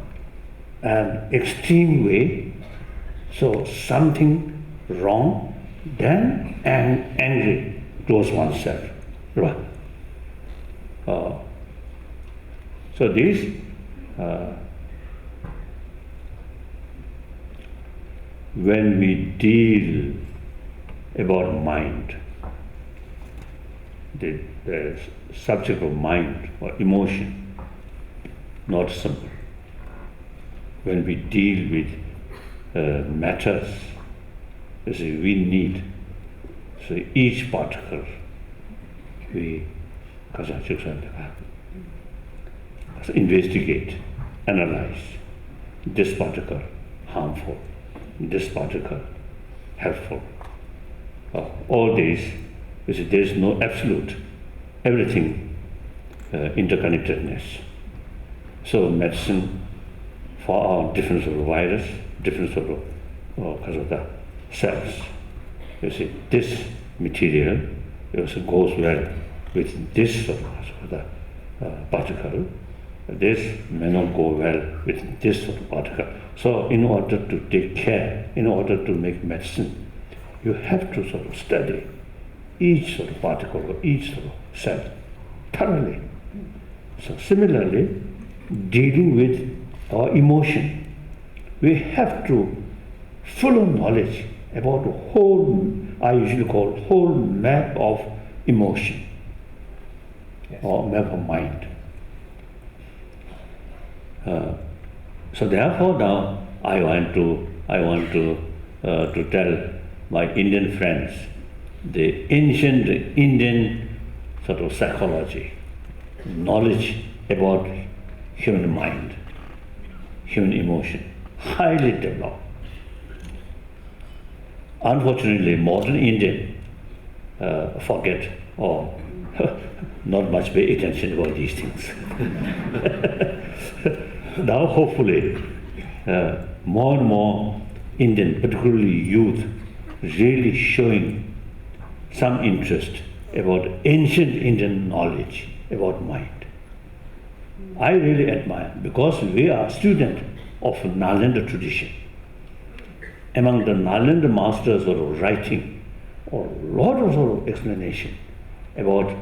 and extreme way, so something wrong, then angry towards oneself. Right? So this when we deal about mind, the subject of mind or emotion, not simple. When we deal with matters, you see, we need, so each particle we investigate, analyze. This particle harmful, this particle helpful. All these, you see, there is no absolute. Everything interconnectedness. So medicine for our different sort of virus, different sort of because of the cells. You see, this material also goes well with this sort of the particle. This may not go well with this sort of particle. So in order to take care, in order to make medicine, you have to sort of study each sort of particle or each sort of cell thoroughly. So similarly, dealing with our emotion, we have to full of knowledge about the whole, I usually call whole map of emotion, yes, or map of mind. So therefore now I want to tell my Indian friends the ancient Indian sort of psychology, knowledge about human mind, human emotion, highly developed. Unfortunately, modern Indian forget or not much pay attention about these things. Now, hopefully, more and more Indian, particularly youth, really showing some interest about ancient Indian knowledge about mind. I really admire, because we are student of Nalanda tradition. Among the Nalanda masters were writing a lot of sort of explanation about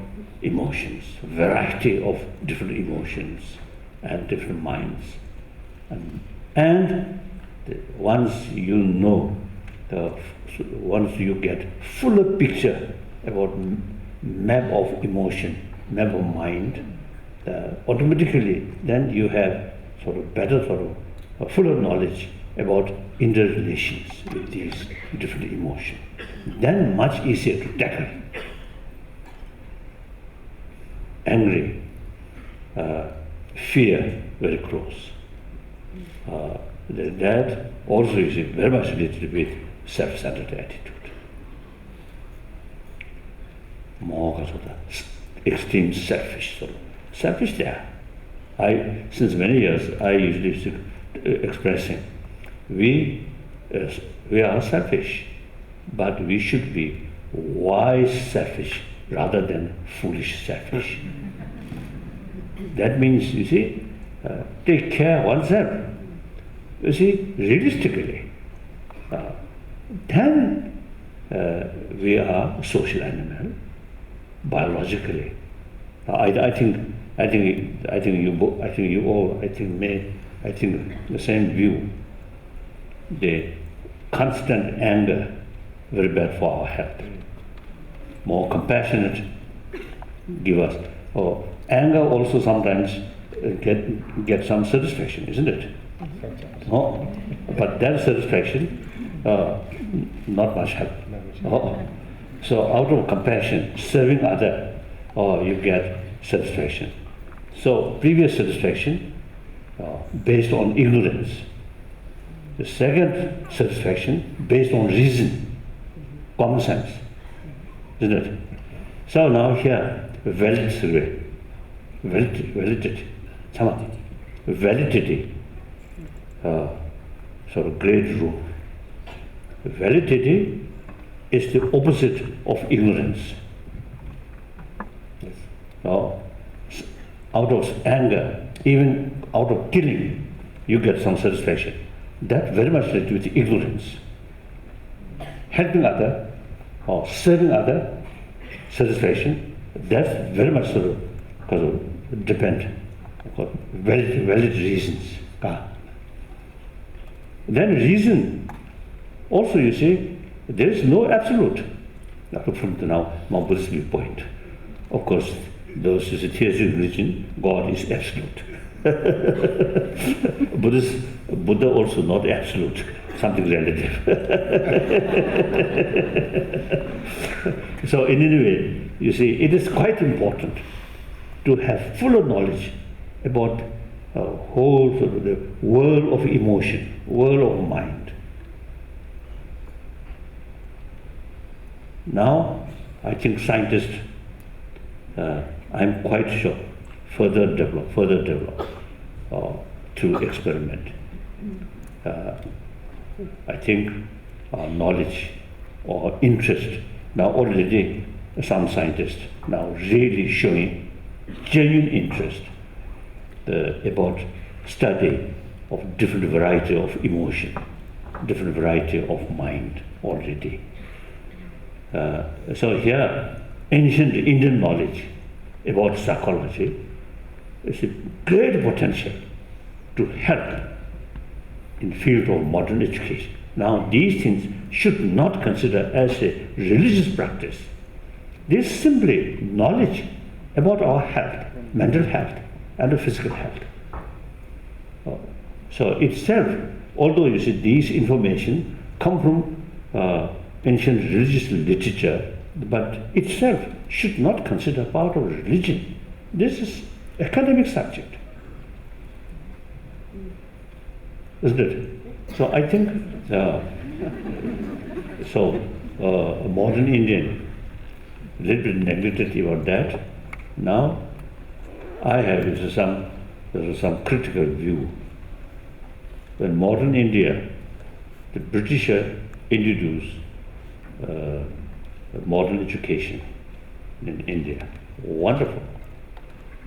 emotions, variety of different emotions and different minds. And once you know, once you get fuller picture about map of emotion, map of mind, automatically then you have sort of better sort of fuller knowledge about interrelations with these different emotions. Then much easier to tackle. Angry, fear, very close. That also is very much related with self-centered attitude. More sort of extreme selfish sort of. Selfish there. Since many years, I usually expressing, we are selfish, but we should be wise selfish rather than foolish selfish. That means, you see, take care of oneself. You see, realistically, then we are a social animal, biologically. I think you all the same view. The constant anger very bad for our health. More compassionate give us. Anger also sometimes get some satisfaction, isn't it? Oh, but that satisfaction not much help. So out of compassion, serving other, you get satisfaction. So previous satisfaction based on ignorance. The second satisfaction based on reason, common sense, isn't it? So now here, validity, sort of great rule. Validity is the opposite of ignorance. Now, out of anger, even out of killing, you get some satisfaction. That very much related with ignorance. Helping other or serving other, satisfaction, that's very much sort of depend on valid reasons. Then reason, also you see, there is no absolute. From the now Buddhist viewpoint. Of course, those who say theistic religion, God is absolute. Buddha also not absolute, something relative. So in any way, you see, it is quite important to have fuller knowledge about whole sort of the world of emotion, world of mind. Now, I think scientists, I'm quite sure, further develop through experiment. I think knowledge or interest, now already some scientists now really showing genuine interest about study of different variety of emotion, different variety of mind already. So here, ancient Indian knowledge about psychology is a great potential to help in field of modern education. Now these things should not consider as a religious practice. This is simply knowledge about our health, mental health and physical health. So itself, although you see these information come from ancient religious literature, but itself should not consider part of religion. This is academic subject, isn't it? So I think a modern Indian a little bit neglected about that. Now I have some critical view. When modern India, the British introduced modern education in India, wonderful.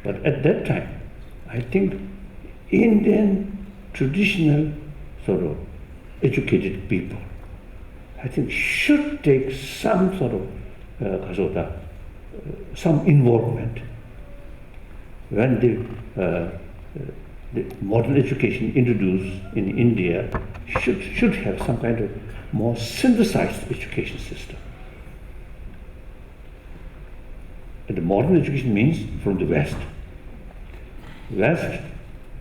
But at that time, I think Indian traditional sort of educated people, I think should take some sort of some involvement when the modern education introduced in India should have some kind of more synthesized education system. And the modern education means from the West. West,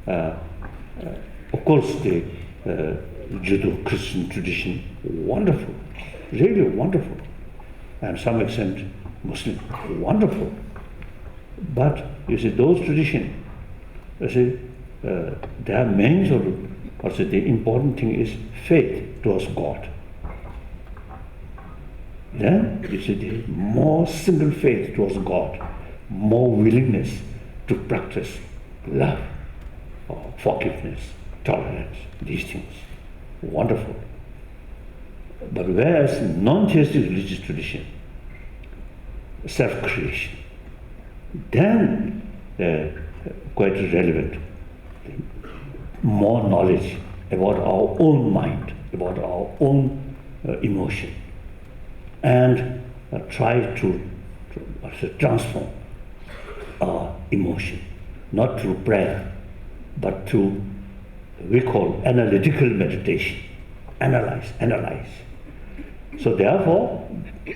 of course, the Judeo-Christian tradition, wonderful, really wonderful, and some extent Muslim, wonderful. But you see, those traditions, you see, their main sort of, also the important thing is faith towards God. Then you see, the more simple faith towards God, more willingness to practice love, or forgiveness, tolerance, these things, wonderful. But whereas non-theistic religious tradition, self-creation, then quite relevant, more knowledge about our own mind, about our own emotion, and try to transform our emotion, not through prayer, but through we call analytical meditation, analyze. So therefore,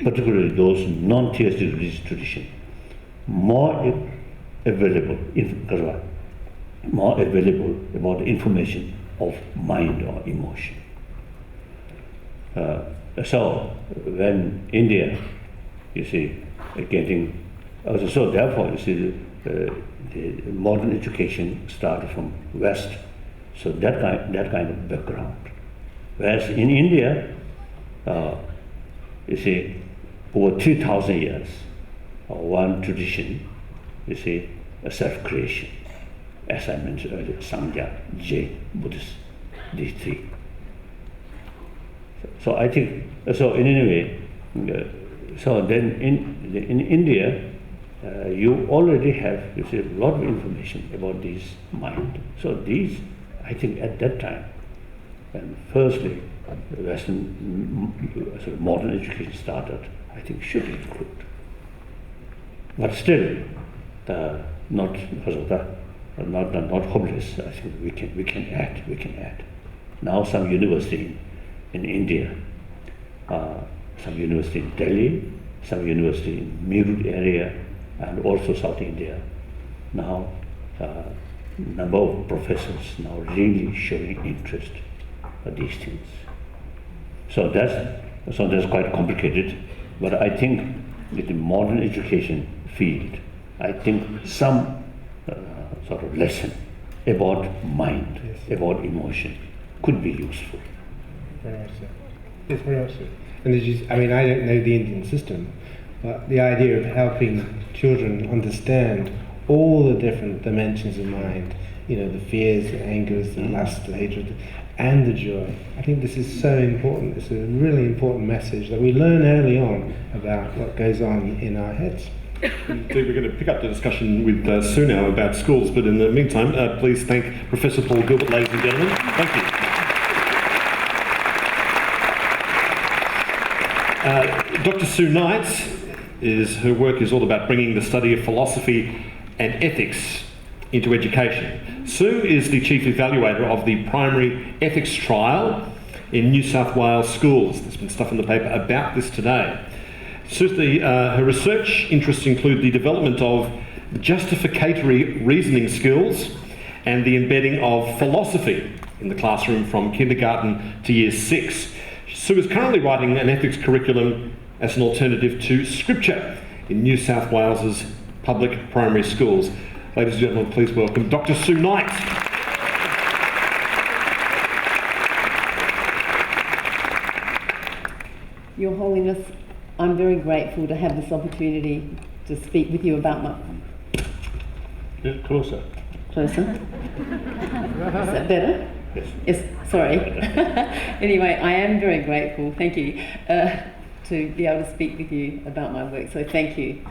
particularly those non-theistic religious traditions, more available about the information of mind or emotion. So when India, you see, getting so therefore you see the modern education started from West, so that kind of background. Whereas in India, you see, over 3,000 years, one tradition, you see, a self-creation, as I mentioned earlier, Sangha, Jain, Buddhist, these three. So I think, so in any way, so then in India, you already have, you see, a lot of information about this mind. So these, I think at that time, and firstly, Western modern education started, I think should include. But still, not hopeless. I think we can add. Now some university in India, some university in Delhi, some university in Meerut area, and also South India. Now, number of professors now really showing interest in these things. So that's quite complicated. But I think with the modern education field, I think some sort of lesson about mind, about emotion, could be useful. Very much so. Yes, very much so. And I mean, I don't know the Indian system, but the idea of helping children understand all the different dimensions of mind, you know, the fears, the angers, the lust, the hatred, and the joy. I think this is so important. It's a really important message that we learn early on about what goes on in our heads. Indeed, we're going to pick up the discussion with Sue now about schools, but in the meantime, please thank Professor Paul Gilbert, ladies and gentlemen. Thank you. Dr. Sue Knight, her work is all about bringing the study of philosophy and ethics into education. Sue is the Chief Evaluator of the Primary Ethics Trial in New South Wales schools. There's been stuff in the paper about this today. Her research interests include the development of justificatory reasoning skills and the embedding of philosophy in the classroom from kindergarten to year 6. Sue is currently writing an ethics curriculum as an alternative to scripture in New South Wales's public primary schools. Ladies and gentlemen, please welcome Dr. Sue Knight. Your Holiness, I'm very grateful to have this opportunity to speak with you about my... Closer. Closer? Is that better? Yes. Yes, sorry. Anyway, I am very grateful, thank you, to be able to speak with you about my work, so thank you.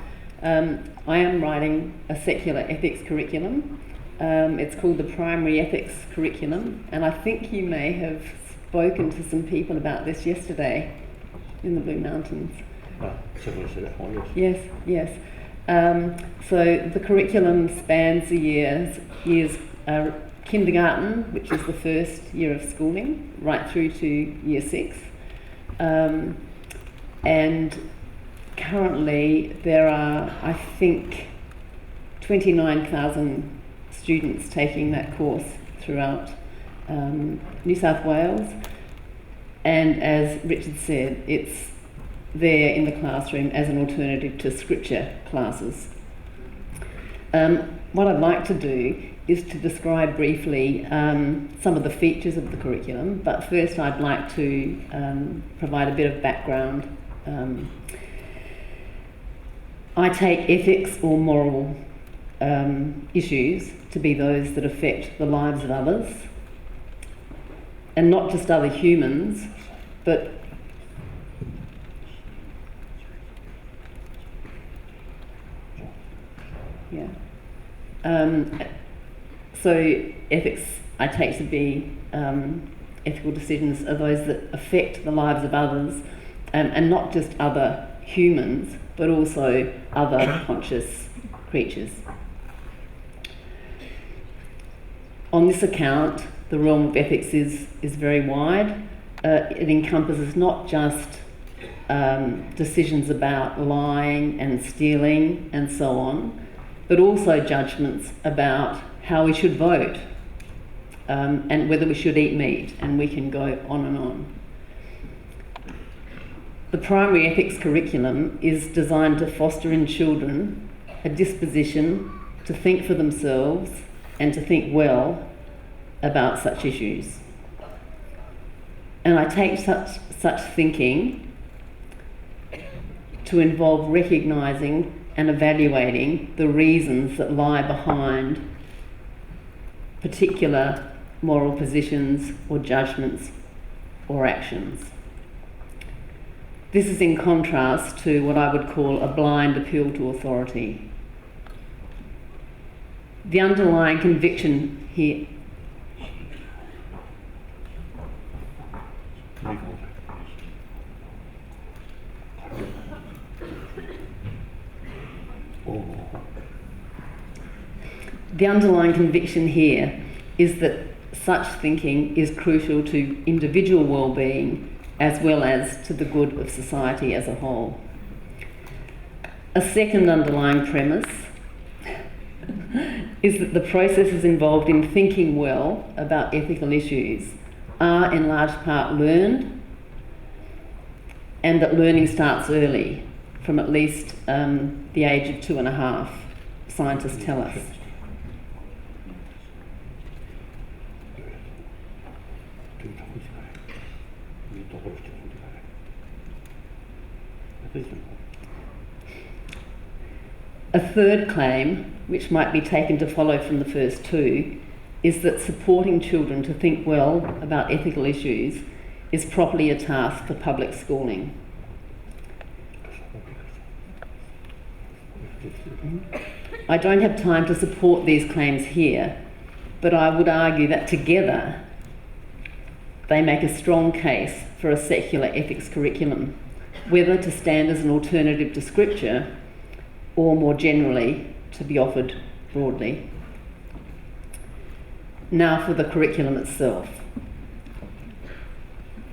I am writing a secular ethics curriculum It's called the Primary Ethics Curriculum, and I think you may have spoken to some people about this yesterday in the Blue Mountains. Yes, yes. So the curriculum spans the years kindergarten, which is the first year of schooling, right through to year 6. And currently there are, I think, 29,000 students taking that course throughout New South Wales. And as Richard said, it's there in the classroom as an alternative to scripture classes. What I'd like to do is to describe briefly some of the features of the curriculum, but first I'd like to provide a bit of background. I take ethics or moral issues to be those that affect the lives of others, and not just other humans, but so ethics I take to be ethical decisions are those that affect the lives of others, and not just other humans, but also other conscious creatures. On this account, the realm of ethics is very wide. It encompasses not just decisions about lying and stealing and so on, but also judgments about how we should vote and whether we should eat meat, and we can go on and on. The primary ethics curriculum is designed to foster in children a disposition to think for themselves and to think well about such issues. And I take such thinking to involve recognising and evaluating the reasons that lie behind particular moral positions or judgments or actions. This is in contrast to what I would call a blind appeal to authority. The underlying conviction here is that such thinking is crucial to individual well-being as well as to the good of society as a whole. A second underlying premise is that the processes involved in thinking well about ethical issues are in large part learned, and that learning starts early, from at least the age of 2.5, scientists tell us. A third claim, which might be taken to follow from the first two, is that supporting children to think well about ethical issues is properly a task for public schooling. I don't have time to support these claims here, but I would argue that together they make a strong case for a secular ethics curriculum, whether to stand as an alternative to scripture or more generally to be offered broadly. Now for the curriculum itself.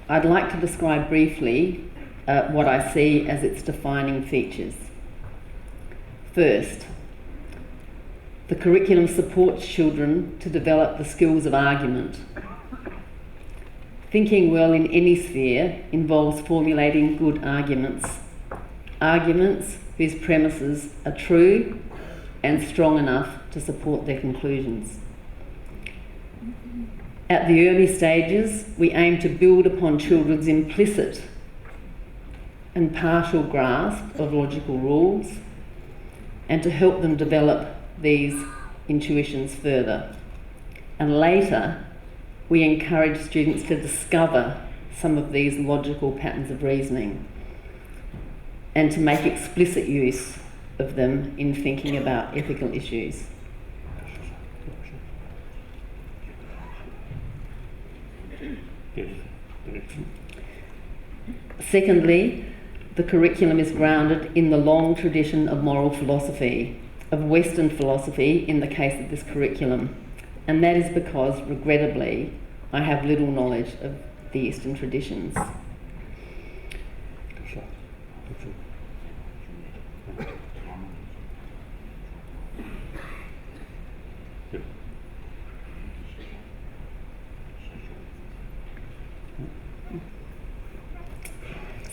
I'd like to describe briefly what I see as its defining features. First, the curriculum supports children to develop the skills of argument. Thinking well in any sphere involves formulating good arguments, arguments whose premises are true and strong enough to support their conclusions. At the early stages, we aim to build upon children's implicit and partial grasp of logical rules and to help them develop these intuitions further. And later, we encourage students to discover some of these logical patterns of reasoning and to make explicit use of them in thinking about ethical issues. Secondly, the curriculum is grounded in the long tradition of moral philosophy, of Western philosophy in the case of this curriculum. And that is because, regrettably, I have little knowledge of the Eastern traditions.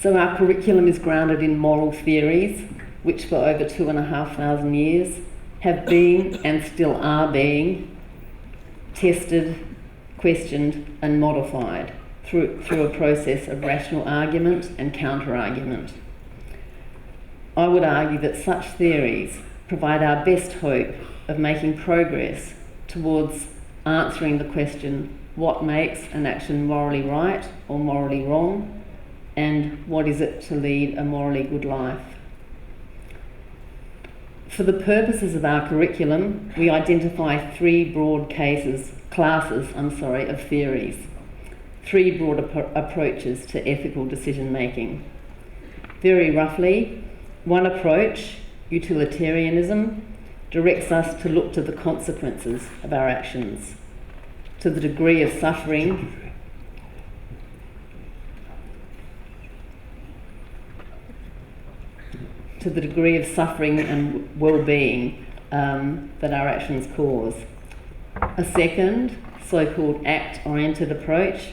So our curriculum is grounded in moral theories, which for over 2,500 years have been and still are being tested, questioned and modified through a process of rational argument and counter-argument. I would argue that such theories provide our best hope of making progress towards answering the question, what makes an action morally right or morally wrong, and what is it to lead a morally good life. For the purposes of our curriculum, we identify three broad classes of theories, three broad approaches to ethical decision making. Very roughly, one approach, utilitarianism, directs us to look to the consequences of our actions, to the degree of suffering and well-being that our actions cause. A second, so-called act-oriented approach,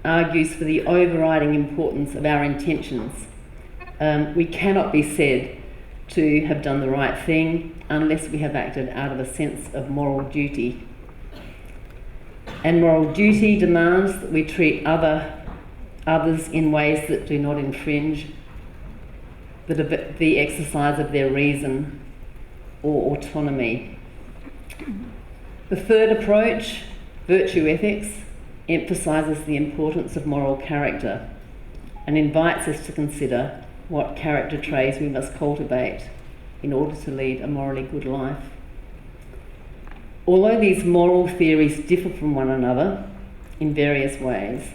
argues for the overriding importance of our intentions. We cannot be said to have done the right thing unless we have acted out of a sense of moral duty. And moral duty demands that we treat others in ways that do not infringe the exercise of their reason or autonomy. The third approach, virtue ethics, emphasises the importance of moral character and invites us to consider what character traits we must cultivate in order to lead a morally good life. Although these moral theories differ from one another in various ways,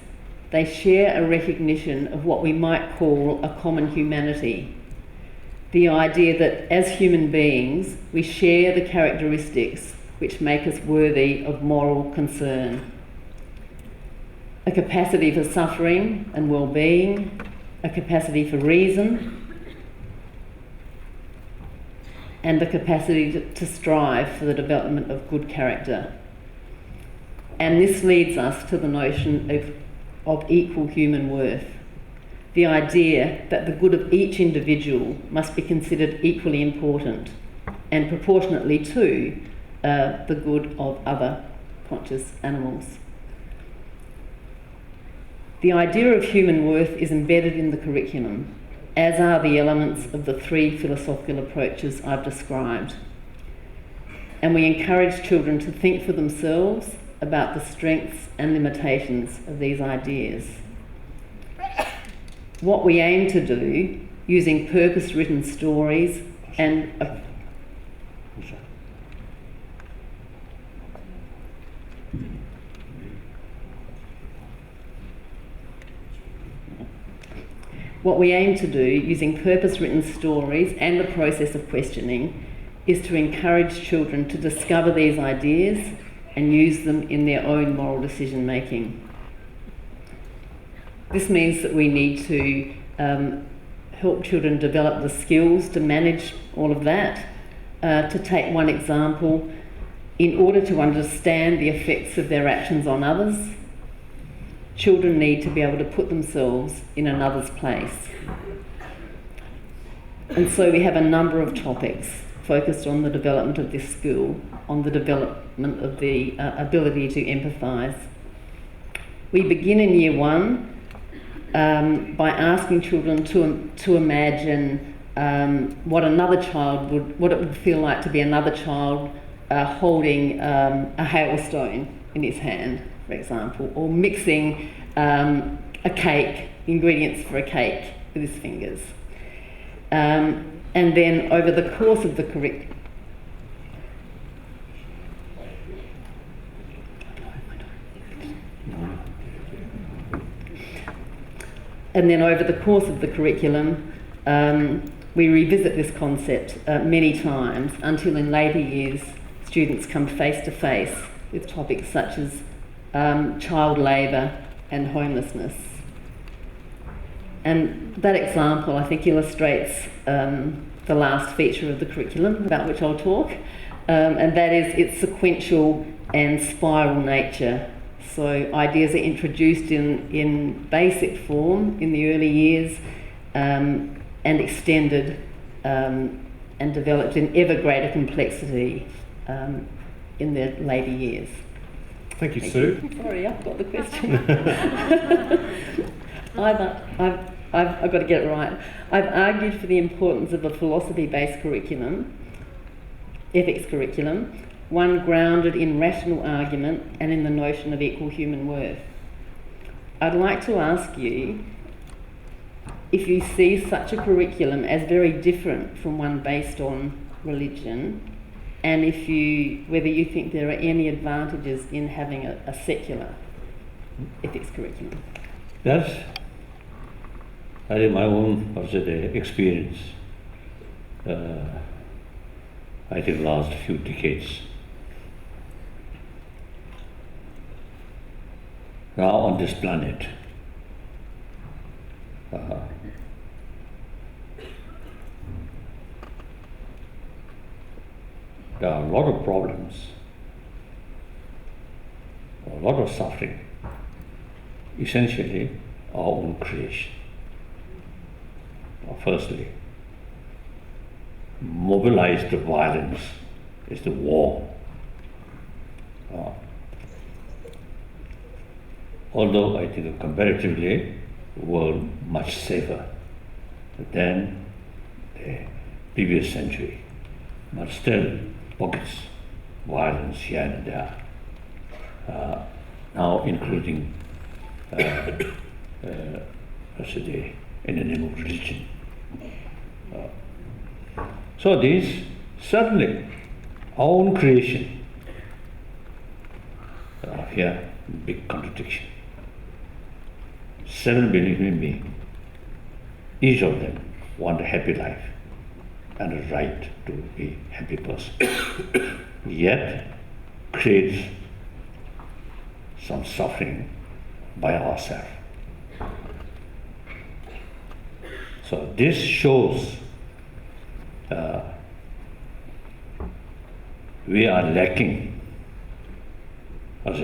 they share a recognition of what we might call a common humanity. The idea that as human beings, we share the characteristics which make us worthy of moral concern. A capacity for suffering and well-being, a capacity for reason, and the capacity to strive for the development of good character. And this leads us to the notion of equal human worth. The idea that the good of each individual must be considered equally important and proportionately to the good of other conscious animals. The idea of human worth is embedded in the curriculum, as are the elements of the three philosophical approaches I've described. And we encourage children to think for themselves about the strengths and limitations of these ideas. What we aim to do, using purpose-written stories and the process of questioning is to encourage children to discover these ideas and use them in their own moral decision making. This means that we need to help children develop the skills to manage all of that. To take one example, in order to understand the effects of their actions on others, children need to be able to put themselves in another's place. And so we have a number of topics focused on the development of this skill, on the development of the ability to empathise. We begin in year one by asking children to imagine what it would feel like to be another child holding a hailstone in his hand, for example, or mixing ingredients for a cake with his fingers. And then over the course of the curriculum, And then over the course of the curriculum, we revisit this concept many times until in later years students come face to face with topics such as child labour and homelessness. And that example, I think, illustrates the last feature of the curriculum about which I'll talk, and that is its sequential and spiral nature. So ideas are introduced in basic form in the early years and extended and developed in ever greater complexity in the later years. Thank you, Sue. Sorry, I forgot the question. I've got to get it right. I've argued for the importance of a philosophy-based curriculum, ethics curriculum, one grounded in rational argument and in the notion of equal human worth. I'd like to ask you if you see such a curriculum as very different from one based on religion, and whether you think there are any advantages in having a secular ethics curriculum. That's, I think, my own experience. I think last few decades. Now on this planet, there are a lot of problems, a lot of suffering, essentially our own creation. Firstly, mobilized violence is the war. Although I think comparatively the world much safer than the previous century, but still pockets violence here and there. Now including in the name of religion. So this certainly our own creation. Here, big contradiction. 7 billion human beings, each of them want a happy life and a right to be a happy person. Yet creates some suffering by ourselves. So this shows we are lacking as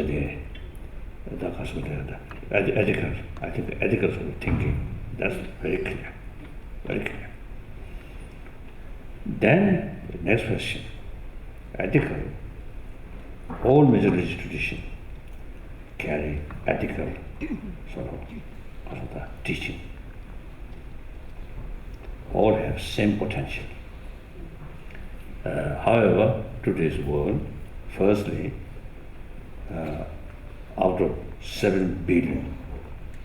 ethical, I think ethical thinking. That's very clear, very clear. Then the next question, ethical. All major religious traditions carry ethical sort of the teaching. All have same potential. However, today's world, firstly, out of 7 billion,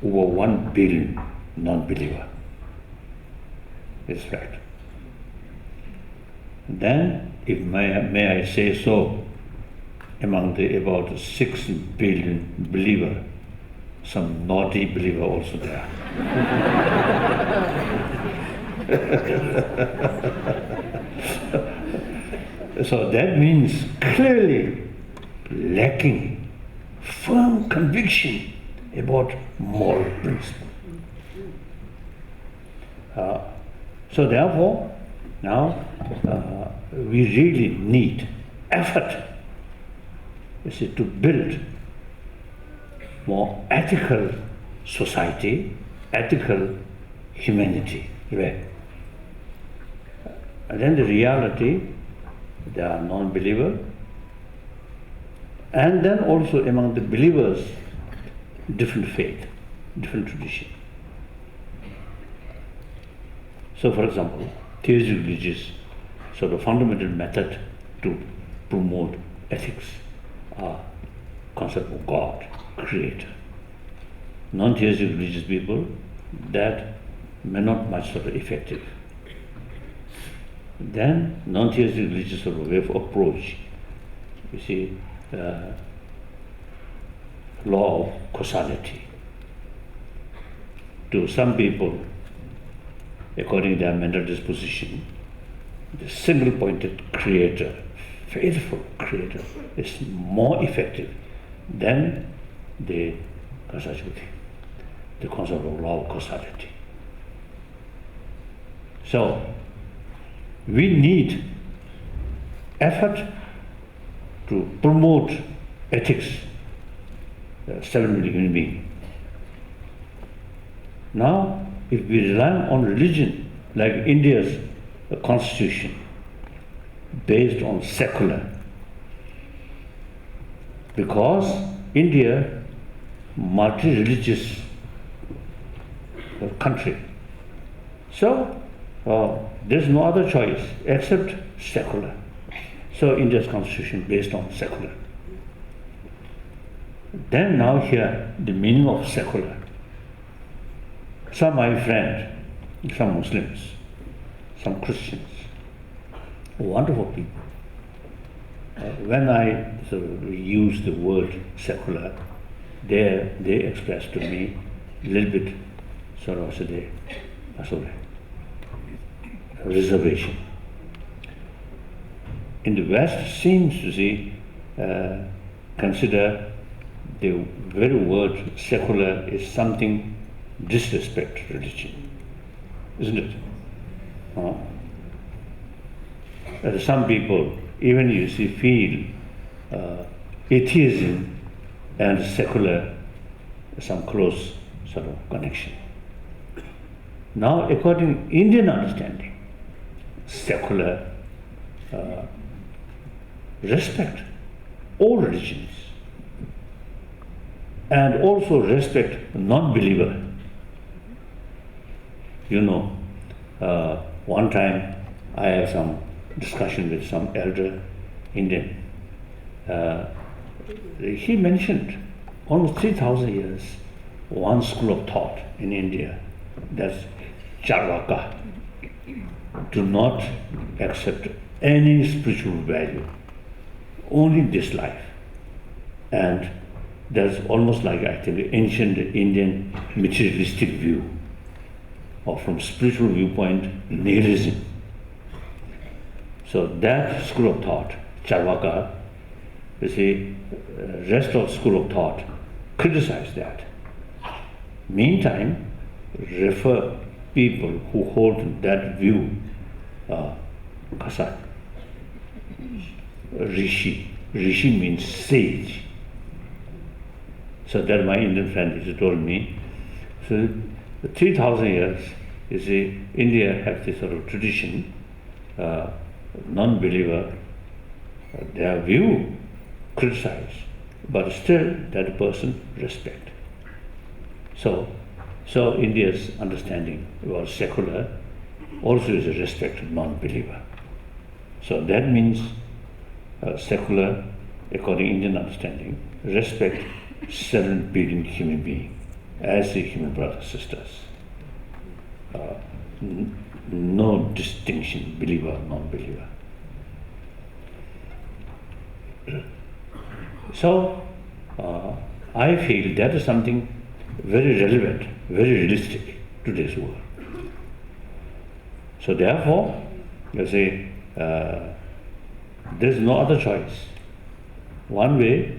over 1 billion non-believer is fact. Then, if may I say so, among the about 6 billion believer, some naughty believer also there. So that means clearly lacking firm conviction about moral principle. So therefore, now we really need effort, to build more ethical society, ethical humanity. Right? And then the reality, they are non-believer, and then also among the believers, different faith, different tradition. So for example, theistic religious, so the fundamental method to promote ethics are concept of God, creator. Non-theistic religious people, that may not much sort of effective. Then non-theistic religious sort of way of approach, law of causality. to some people, according to their mental disposition, the single-pointed creator, faithful creator, is more effective than the kasajuti, the concept of law of causality. So, we need effort to promote ethics, 7 million human beings. Now, if we rely on religion, like India's constitution, based on secular, because India, multi-religious country, so there's no other choice except secular. So India's constitution based on secular. Then now here, the meaning of secular. Some my friend, some Muslims, some Christians, wonderful people. When I sort of use the word secular, they express to me a little bit sort of reservation. In the West seems to see, consider the very word secular is something disrespect religion, isn't it? Some people, even you see, feel atheism and secular some close sort of connection. Now, according to Indian understanding, secular respect all religions and also respect non-believer. You know, one time I had some discussion with some elder Indian. He mentioned almost 3,000 years, one school of thought in India, that's Charvaka, do not accept any spiritual value, only this life. And that's almost like, I think, ancient Indian materialistic view, or from spiritual viewpoint, nihilism. So that school of thought, Charvaka, you see, rest of school of thought criticize that. Meantime, refer people who hold that view, Kasa, Rishi. Rishi means sage. So that my Indian friend has told me. So 3,000 years, you see, India has this sort of tradition, non-believer, their view criticize, but still that person respect. So India's understanding about secular also is a respect to non-believer. So that means secular, according to Indian understanding, respect 7 billion human beings as the human brothers, sisters. No distinction, believer, non-believer. So I feel that is something very relevant, very realistic to today's world. So therefore, you see, there's no other choice. One way,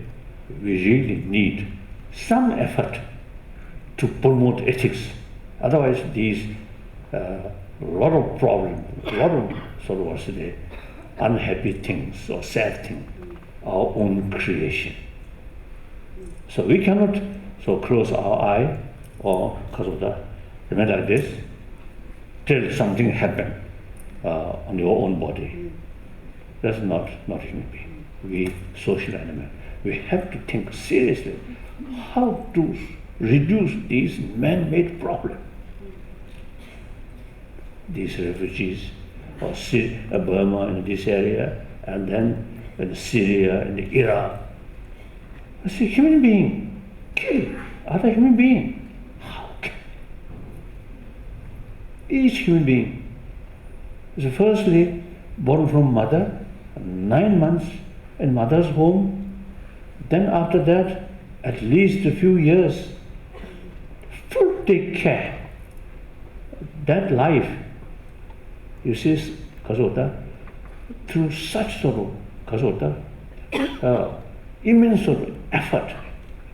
we really need some effort to promote ethics. Otherwise, these lot of problems, a lot of sort of what's the unhappy things or sad things, our own creation. So we cannot so close our eye or because of the remain like this till something happen on your own body. That's not human being. We social animal. We have to think seriously how to reduce these man-made problems. These refugees, or Burma in this area, and then in Syria and Iraq. I say, human being kill other human being. How can? Each human being is firstly born from mother, 9 months in mother's home. Then after that, at least a few years, full take care that life, you see, Kasota, through such sort of Kasota, immense sort of effort,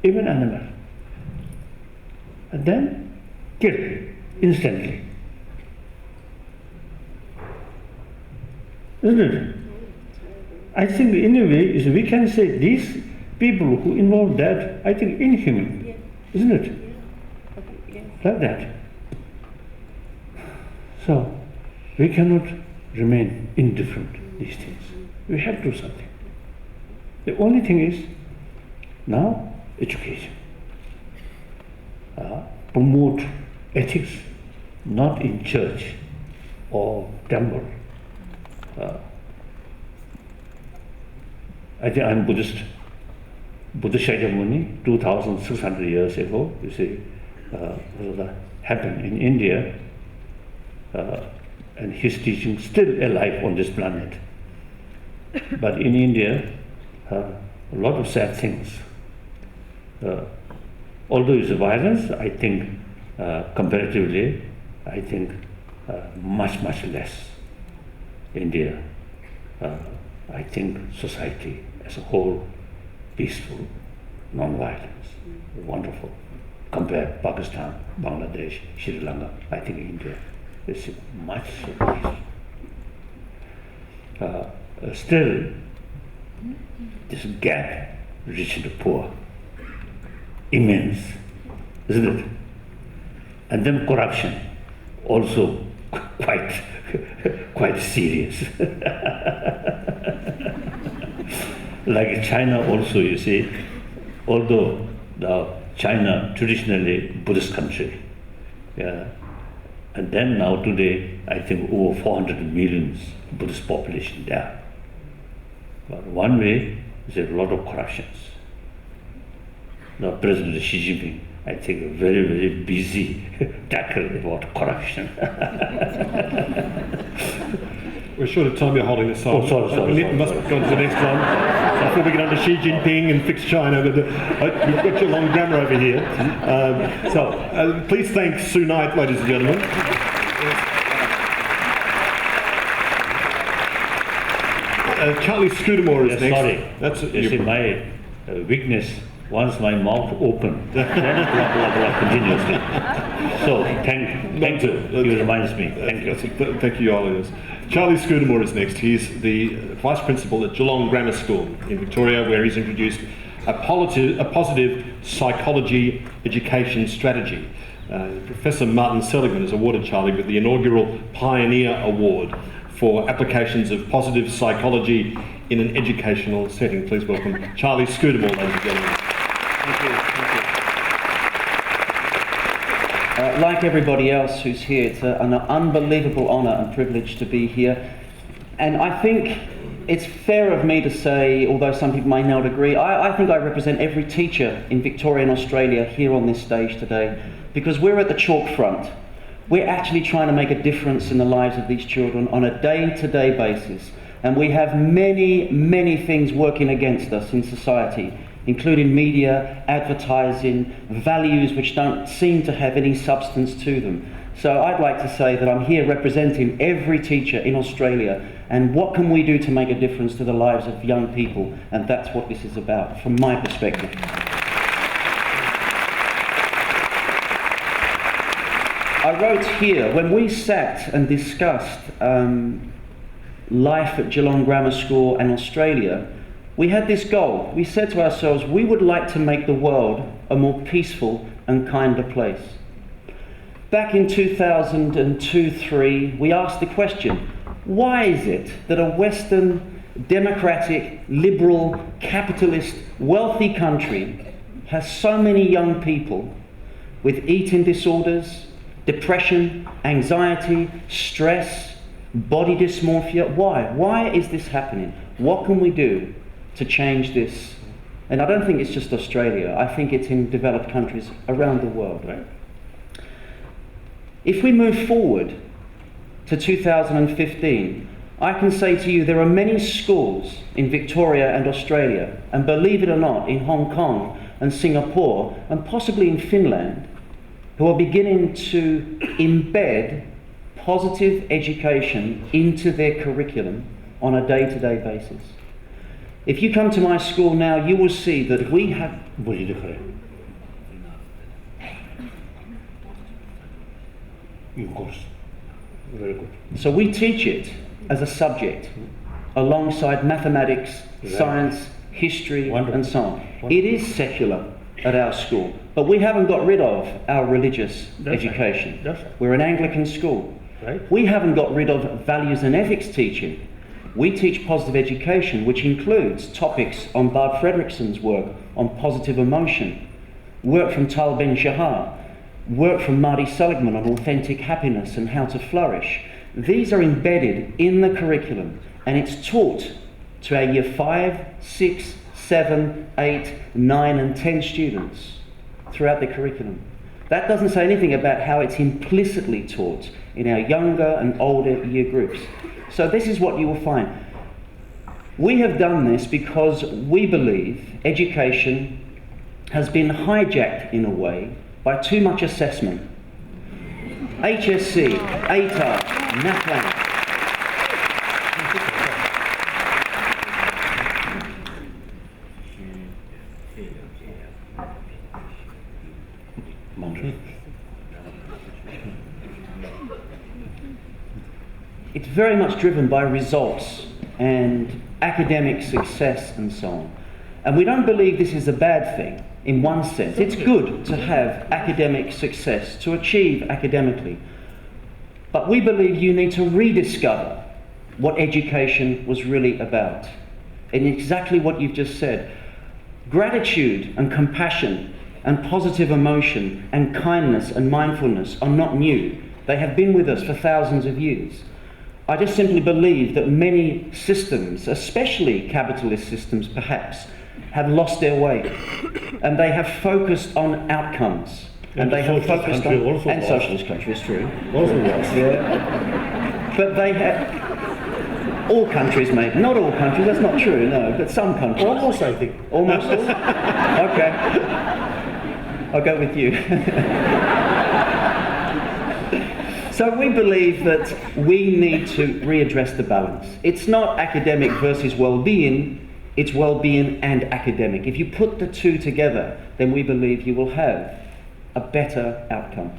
even animal, and then killed instantly. Isn't it? I think in a way is we can say these people who involved that, I think inhuman, isn't it? Like that. So we cannot remain indifferent these things. We have to do something. The only thing is now education. Promote ethics, not in church or temple. I think I'm Buddhist. Buddha Shakyamuni, 2,600 years ago, you see, happened in India, and his teaching still alive on this planet. But in India, a lot of sad things. Although it's violence, I think comparatively, I think much less. India, I think society as a whole, peaceful, non-violence, wonderful. Compare Pakistan, Bangladesh, Sri Lanka, I think India is much peaceful. Still, this gap, rich and poor, immense, isn't it? And then corruption, also quite serious. Like China also, you see, although China traditionally Buddhist country, and then now today I think over 400 million Buddhist population there. But one way is a lot of corruptions. Now President Xi Jinping, I think, very busy tackle about corruption. We're short of time, Your Holiness. Oh, sorry. We must go to the next one before we get on to Xi Jinping and fix China. But we've got your long grammar over here. Please thank Sue Knight, ladies and gentlemen. Charlie Scudamore is next. Sorry. That's you see, my weakness. Once my mouth open, then blah continuously. So thank you. It reminds me. Thank you. Thank you, Your Holiness. Charlie Scudamore is next. He's the Vice Principal at Geelong Grammar School in Victoria, where he's introduced a positive psychology education strategy. Professor Martin Seligman has awarded Charlie with the inaugural Pioneer Award for applications of positive psychology in an educational setting. Please welcome Charlie Scudamore, ladies and gentlemen. Thank you. Like everybody else who's here, it's an unbelievable honour and privilege to be here. And I think it's fair of me to say, although some people may not agree, I think I represent every teacher in Victoria and Australia here on this stage today, because we're at the chalk front. We're actually trying to make a difference in the lives of these children on a day-to-day basis. And we have many things working against us in society, including media, advertising, values which don't seem to have any substance to them. So I'd like to say that I'm here representing every teacher in Australia, and what can we do to make a difference to the lives of young people? And that's what this is about, from my perspective. I wrote here, when we sat and discussed life at Geelong Grammar School and Australia, we had this goal. We said to ourselves, we would like to make the world a more peaceful and kinder place. Back in 2002-03, we asked the question, why is it that a Western, democratic, liberal, capitalist, wealthy country has so many young people with eating disorders, depression, anxiety, stress, body dysmorphia? Why? Why is this happening? What can we do to change this? And I don't think it's just Australia. I think it's in developed countries around the world, right? If we move forward to 2015, I can say to you there are many schools in Victoria and Australia, and believe it or not, in Hong Kong and Singapore, and possibly in Finland, who are beginning to embed positive education into their curriculum on a day-to-day basis. If you come to my school now, you will see that we have... Of course. Very good. So we teach it as a subject alongside mathematics, science, history, and so on. It is secular at our school, but we haven't got rid of our religious education. That's right. We're an Anglican school. Right. We haven't got rid of values and ethics teaching. We teach positive education, which includes topics on Bart Fredrickson's work on positive emotion, work from Tal Ben-Shahar, work from Marty Seligman on authentic happiness and how to flourish. These are embedded in the curriculum, and it's taught to our year 5, 6, 7, 8, 9 and 10 students throughout the curriculum. That doesn't say anything about how it's implicitly taught in our younger and older year groups. So this is what you will find. We have done this because we believe education has been hijacked in a way by too much assessment. HSC, ATAR, NAPLAN. It's very much driven by results and academic success and so on. And we don't believe this is a bad thing in one sense. It's good to have academic success, to achieve academically. But we believe you need to rediscover what education was really about. And exactly what you've just said. Gratitude and compassion and positive emotion and kindness and mindfulness are not new. They have been with us for thousands of years. I just simply believe that many systems, especially capitalist systems perhaps, have lost their way, and they have focused on outcomes, and they have focused on, and socialist countries, true, yeah. But they have all countries, maybe not all countries. That's not true, no, but some countries. Almost, I think. Almost all. Okay, I'll go with you. So we believe that we need to readdress the balance. It's not academic versus well-being, it's well-being and academic. If you put the two together, then we believe you will have a better outcome.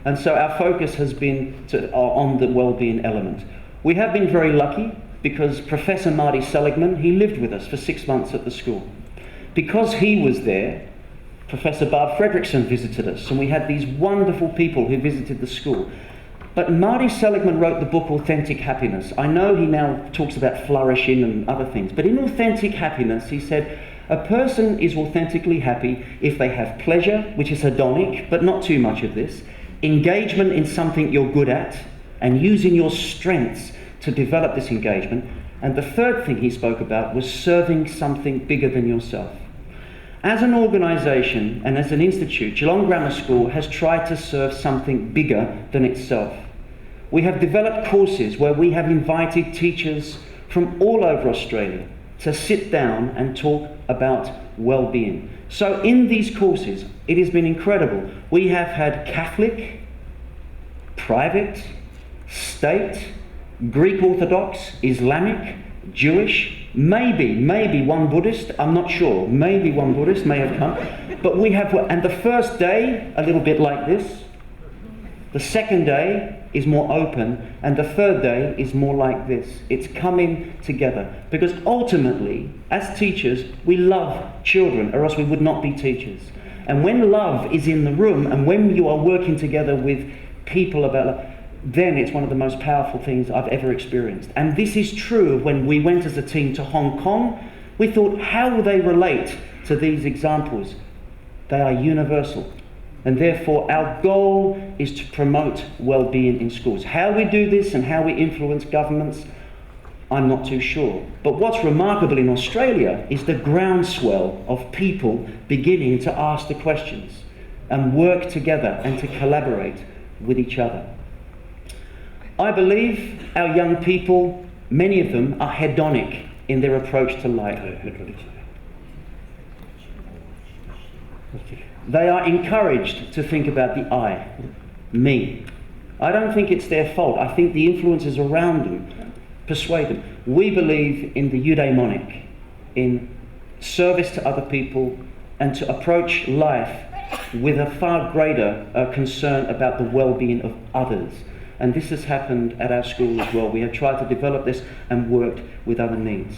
And so our focus has been on the well-being element. We have been very lucky because Professor Marty Seligman, he lived with us for 6 months at the school. Because he was there, Professor Bart Fredrickson visited us, and we had these wonderful people who visited the school. But Marty Seligman wrote the book Authentic Happiness. I know he now talks about flourishing and other things, but in Authentic Happiness he said, a person is authentically happy if they have pleasure, which is hedonic, but not too much of this, engagement in something you're good at, and using your strengths to develop this engagement. And the third thing he spoke about was serving something bigger than yourself. As an organisation and as an institute, Geelong Grammar School has tried to serve something bigger than itself. We have developed courses where we have invited teachers from all over Australia to sit down and talk about well-being. So in these courses, it has been incredible. We have had Catholic, private, state, Greek Orthodox, Islamic, Jewish, maybe one Buddhist, I'm not sure, maybe one Buddhist may have come, but we have, and the first day, a little bit like this, the second day is more open, and the third day is more like this. It's coming together, because ultimately, as teachers, we love children, or else we would not be teachers. And when love is in the room, and when you are working together with people about love, then it's one of the most powerful things I've ever experienced. And this is true when we went as a team to Hong Kong. We thought, how will they relate to these examples? They are universal. And therefore, our goal is to promote well-being in schools. How we do this and how we influence governments, I'm not too sure. But what's remarkable in Australia is the groundswell of people beginning to ask the questions and work together and to collaborate with each other. I believe our young people, many of them, are hedonic in their approach to life. They are encouraged to think about the I, me. I don't think it's their fault. I think the influences around them persuade them. We believe in the eudaimonic, in service to other people, and to approach life with a far greater concern about the well-being of others. And this has happened at our school as well. We have tried to develop this and worked with other needs.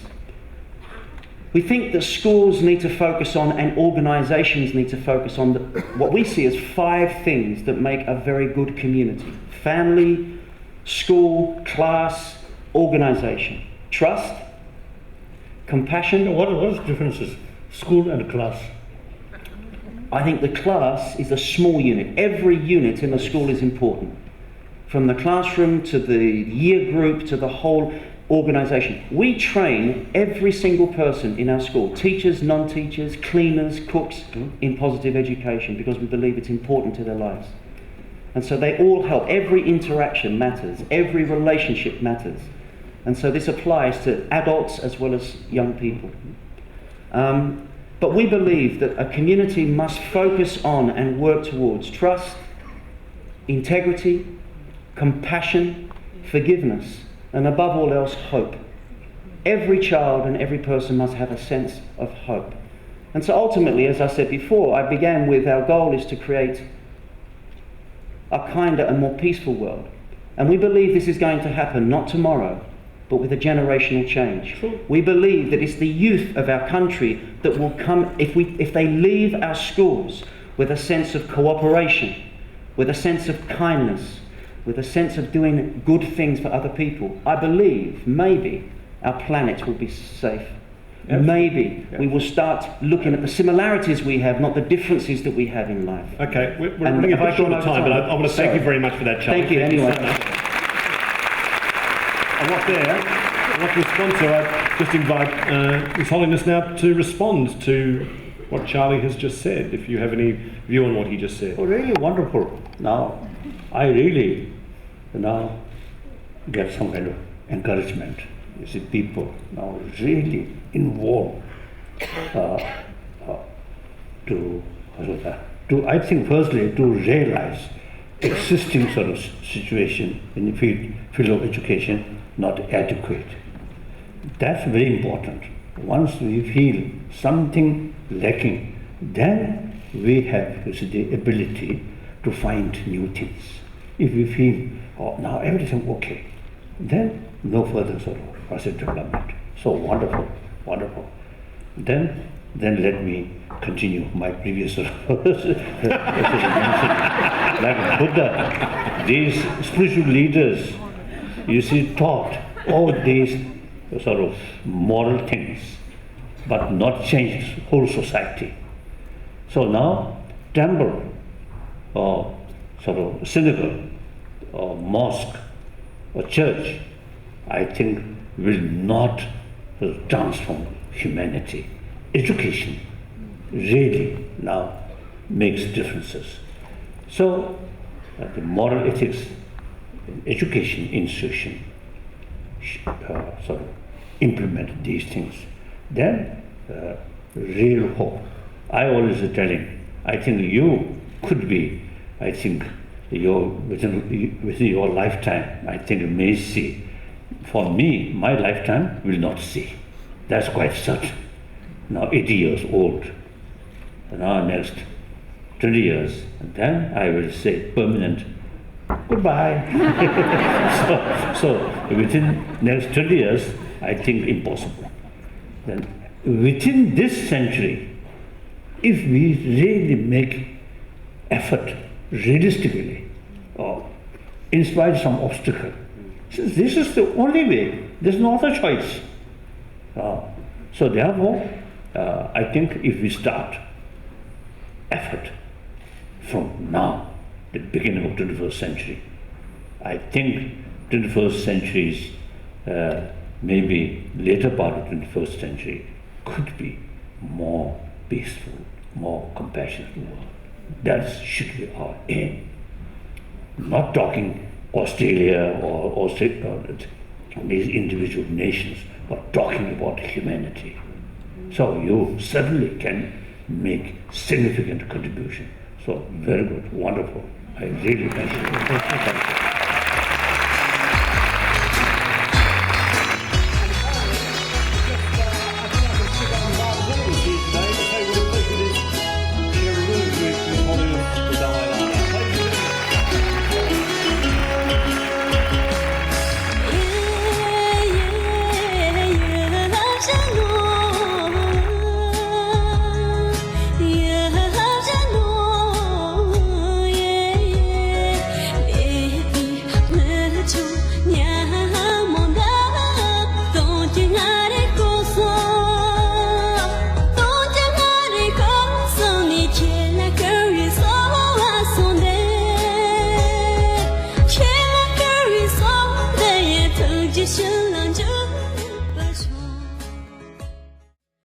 We think that schools need to focus on, and organisations need to focus on, what we see as 5 things that make a very good community: family, school, class, organisation. Trust, compassion. What is the differences? School and class. I think the class is a small unit. Every unit in the school is important. From the classroom to the year group to the whole organisation. We train every single person in our school, teachers, non-teachers, cleaners, cooks, in positive education, because we believe it's important to their lives. And so they all help. Every interaction matters. Every relationship matters. And so this applies to adults as well as young people. But we believe that a community must focus on and work towards trust, integrity, compassion, forgiveness, and above all else, hope. Every child and every person must have a sense of hope. And so ultimately, as I said before, I began with our goal is to create a kinder and more peaceful world. And we believe this is going to happen not tomorrow, but with a generational change. We believe that it's the youth of our country that will come, if they leave our schools with a sense of cooperation, with a sense of kindness, with a sense of doing good things for other people, I believe maybe our planet will be safe. Maybe we will start looking at the similarities we have, not the differences that we have in life. Okay, we're running a bit short of time, but I want to thank you very much for that, Charlie. Thank you, anyway. So much. I want to respond to, I just invite His Holiness now to respond to what Charlie has just said, if you have any view on what he just said. Oh, really wonderful. Now, I really now get some kind of encouragement. You see, people now really involved to I think firstly to realize existing sort of situation in the field of education not adequate. That's very important. Once we feel something lacking, then we have the ability to find new things. If we feel, oh, now everything okay, then no further sort of process development. So wonderful, wonderful. Then let me continue my previous sort of like Buddha, these spiritual leaders, you see, taught all these sort of moral things, but not changed whole society. So now, temple, or sort of synagogue, or mosque, or church, I think will not transform humanity. Education really now makes differences. So the moral ethics in education institution sort of implement these things. Then real hope. I always telling, I think you could be, I think within your lifetime, I think you may see. For me, my lifetime will not see. That's quite certain. Now 80 years old. Now next 20 years, and then I will say permanent goodbye. so within next 20 years, I think impossible. Then within this century, if we really make effort realistically, or in spite of some obstacle, this is the only way. There's no other choice. So therefore, I think if we start effort from now, the beginning of 21st century, I think 21st century's maybe later part of 21st century could be more peaceful, more compassionate world. That should be our aim. Not talking Australia or these individual nations, but talking about humanity. So you certainly can make significant contribution. So very good, wonderful. I really appreciate it.